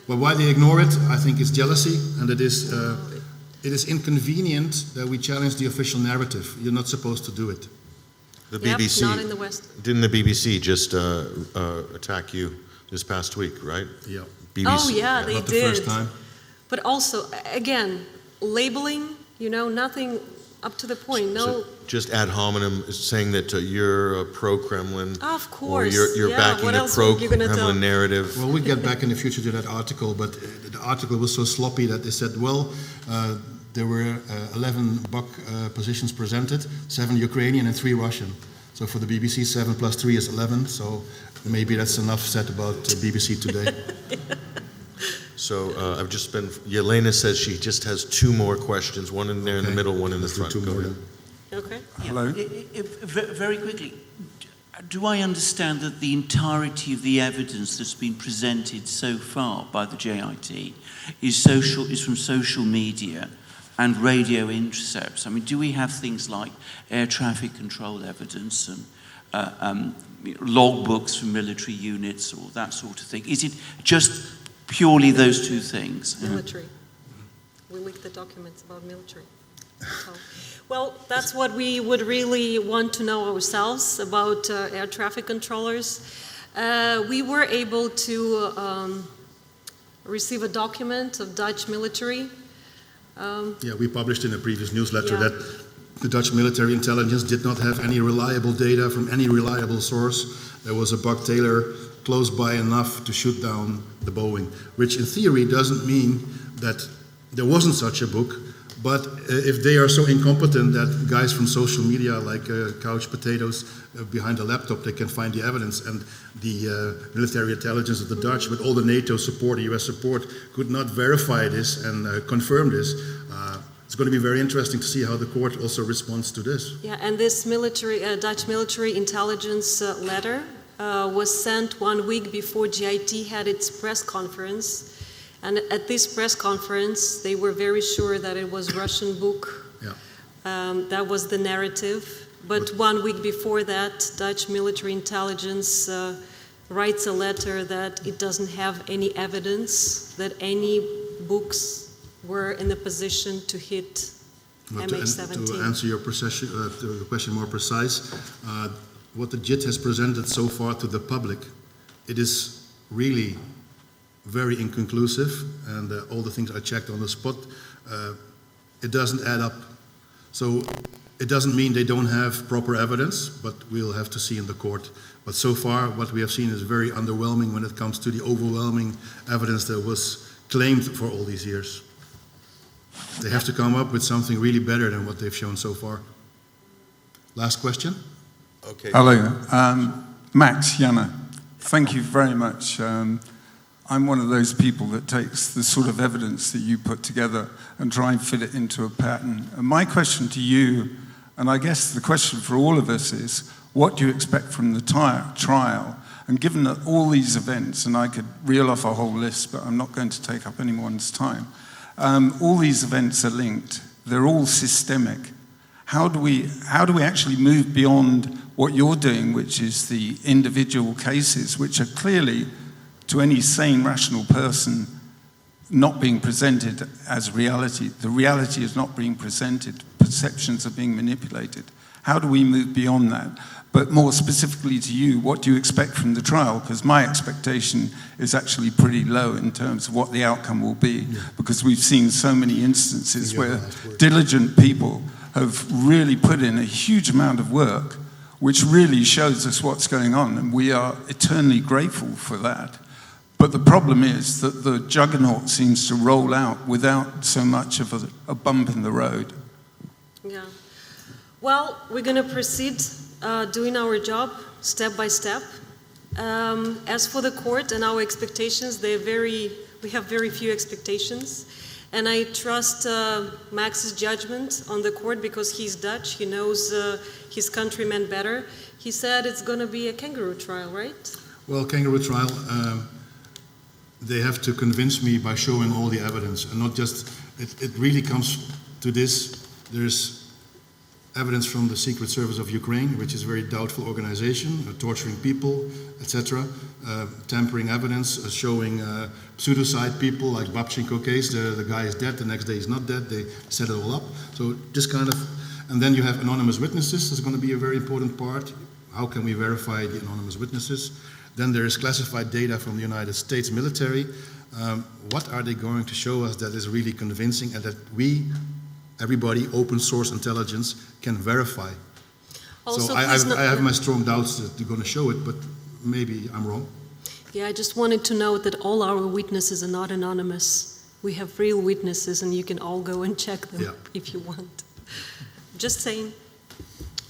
but why they ignore it, I think it's jealousy, and it is inconvenient that we challenge the official narrative. You're not supposed to do it. The BBC, not in the West. Didn't the BBC just attack you this past week, right? Yeah. BBC, they not did. The first time. But also, again, labeling, nothing up to the point. No. So just ad hominem saying that you're pro-Kremlin. Of course. Or you're backing a pro-Kremlin narrative. Well, we get back in the future to that article, but the article was so sloppy that they said, well, there were 11 bug positions presented, 7 Ukrainian and 3 Russian. So for the BBC, 7 plus 3 is 11, so maybe that's enough said about BBC today. So I've just been, Yelena says she just has 2 more questions, one in there in the middle, one in the front. Go ahead. Okay. Hello. Very quickly, do I understand that the entirety of the evidence that's been presented so far by the JIT is from social media and radio intercepts? I mean, do we have things like air traffic control evidence and logbooks from military units or that sort of thing? Is it just purely those 2 things? Military. We leaked the documents about military. So, well, that's what we would really want to know ourselves about air traffic controllers. We were able to receive a document of Dutch military. Yeah, we published in a previous newsletter that the Dutch military intelligence did not have any reliable data from any reliable source. There was a bug tailor close by enough to shoot down the Boeing, which in theory doesn't mean that there wasn't such a book, but if they are so incompetent that guys from social media like couch potatoes behind a laptop, they can find the evidence, and the military intelligence of the Dutch, with all the NATO support, the US support, could not verify this and confirm this. It's going to be very interesting to see how the court also responds to this. Yeah, and this military, Dutch military intelligence letter was sent 1 week before GIT had its press conference. And at this press conference, they were very sure that it was Russian book. Yeah. That was the narrative. But 1 week before that, Dutch military intelligence writes a letter that it doesn't have any evidence that any books were in a position to hit MH17. To answer your the question more precise, what the JIT has presented so far to the public, it is really very inconclusive, and all the things I checked on the spot, it doesn't add up. So it doesn't mean they don't have proper evidence, but we'll have to see in the court. But so far, what we have seen is very underwhelming when it comes to the overwhelming evidence that was claimed for all these years. They have to come up with something really better than what they've shown so far. Last question? Okay. Hello, Max Janne. Thank you very much. I'm one of those people that takes the sort of evidence that you put together and try and fit it into a pattern. And my question to you, and I guess the question for all of us, is what do you expect from the trial? And given that all these events, and I could reel off a whole list, but I'm not going to take up anyone's time, all these events are linked. They're all systemic. How do we actually move beyond what you're doing, which is the individual cases, which are clearly, to any sane, rational person, not being presented as reality? The reality is not being presented. Perceptions are being manipulated. How do we move beyond that? But more specifically to you, what do you expect from the trial? Because my expectation is actually pretty low in terms of what the outcome will be, because we've seen so many instances where diligent people have really put in a huge amount of work, which really shows us what's going on, and we are eternally grateful for that. But the problem is that the juggernaut seems to roll out without so much of a bump in the road. Yeah. Well, we're going to proceed doing our job step by step. As for the court and our expectations, we have very few expectations. And I trust Max's judgment on the court because he's Dutch. He knows his countrymen better. He said it's going to be a kangaroo trial, right? Well, kangaroo trial, they have to convince me by showing all the evidence, and not just, it really comes to this. There's evidence from the Secret Service of Ukraine, which is a very doubtful organization, torturing people, etc. Tampering evidence, showing pseudocide people, like Babchenko case, the guy is dead, the next day he's not dead, they set it all up. So this kind of, and then you have anonymous witnesses, that's going to be a very important part. How can we verify the anonymous witnesses? Then there is classified data from the United States military. What are they going to show us that is really convincing and that we, everybody, open source intelligence, can verify? Also, so I have my strong doubts that they're going to show it, but maybe I'm wrong. Yeah, I just wanted to note that all our witnesses are not anonymous. We have real witnesses and you can all go and check them Yeah. if you want. Just saying.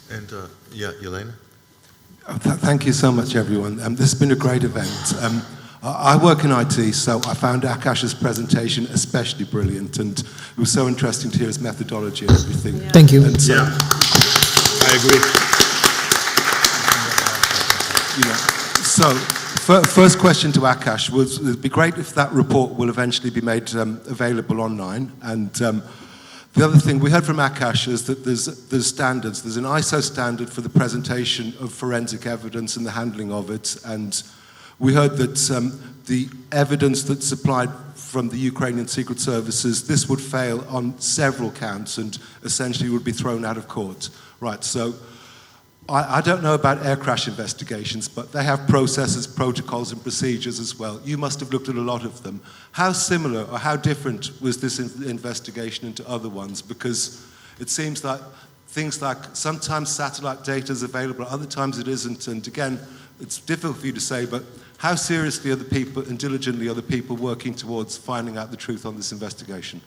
And yeah, Yelena? Thank you so much, everyone. This has been a great event. I work in IT, so I found Akash's presentation especially brilliant, and it was so interesting to hear his methodology and everything. Yeah. Thank you. And so, I agree. So, first question to Akash was, it'd be great if that report will eventually be made available online. And the other thing we heard from Akash is that there's standards. There's an ISO standard for the presentation of forensic evidence and the handling of it. And we heard that the evidence that's supplied from the Ukrainian secret services, this would fail on several counts and essentially would be thrown out of court. Right, so I don't know about air crash investigations, but they have processes, protocols, and procedures as well. You must have looked at a lot of them. How similar or how different was this investigation into other ones? Because it seems like things like sometimes satellite data is available, other times it isn't. And again, it's difficult for you to say, but how seriously are the people and diligently are the people working towards finding out the truth on this investigation?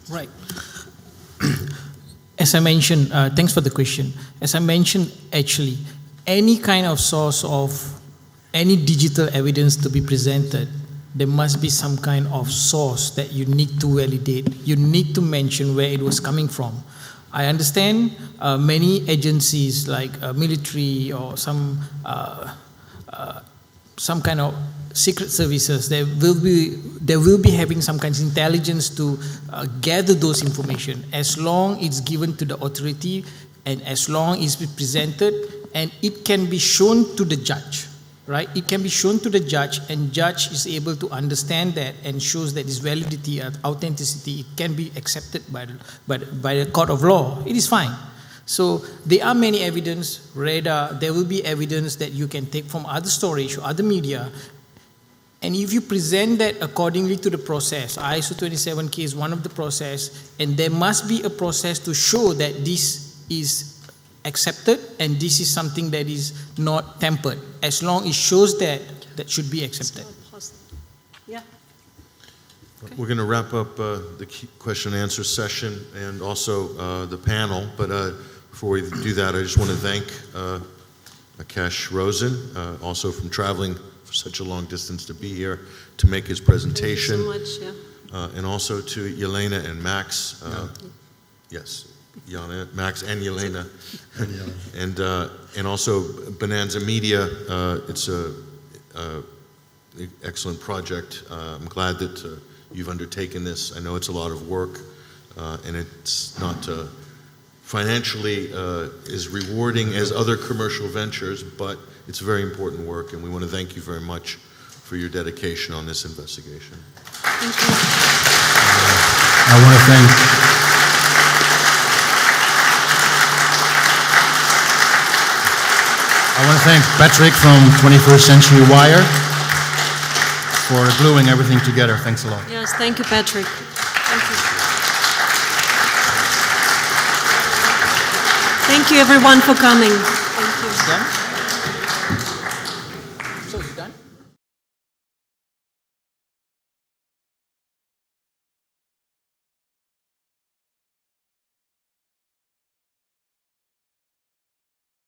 Right. As I mentioned, thanks for the question. As I mentioned, actually, any kind of source of any digital evidence to be presented, there must be some kind of source that you need to validate. You need to mention where it was coming from. I understand many agencies like military or some kind of secret services, they will be having some kind of intelligence to gather those information, as long it's given to the authority and as long it's presented and it can be shown to the judge, right? It can be shown to the judge and judge is able to understand that and shows that its validity and authenticity, it can be accepted by the court of law. It is fine. So there are many evidence, radar, there will be evidence that you can take from other storage or other media. And if you present that accordingly to the process, ISO 27K is one of the process, and there must be a process to show that this is accepted and this is something that is not tampered. As long as it shows that, that should be accepted. Yeah. Okay. We're going to wrap up the question and answer session and also the panel, but before we do that, I just want to thank Akash Rosen, also from traveling for such a long distance to be here to make his presentation. Thank you so much, yeah. And also to Yelena and Max. Yes, Max and Yelena. And also Bonanza Media. It's an excellent project. I'm glad that you've undertaken this. I know it's a lot of work and it's not financially as rewarding as other commercial ventures, but it's very important work, and we want to thank you very much for your dedication on this investigation. Thank you. I want to thank Patrick from 21st Century Wire for gluing everything together. Thanks a lot. Yes, thank you, Patrick. Thank you. Thank you, everyone, for coming. Thank you.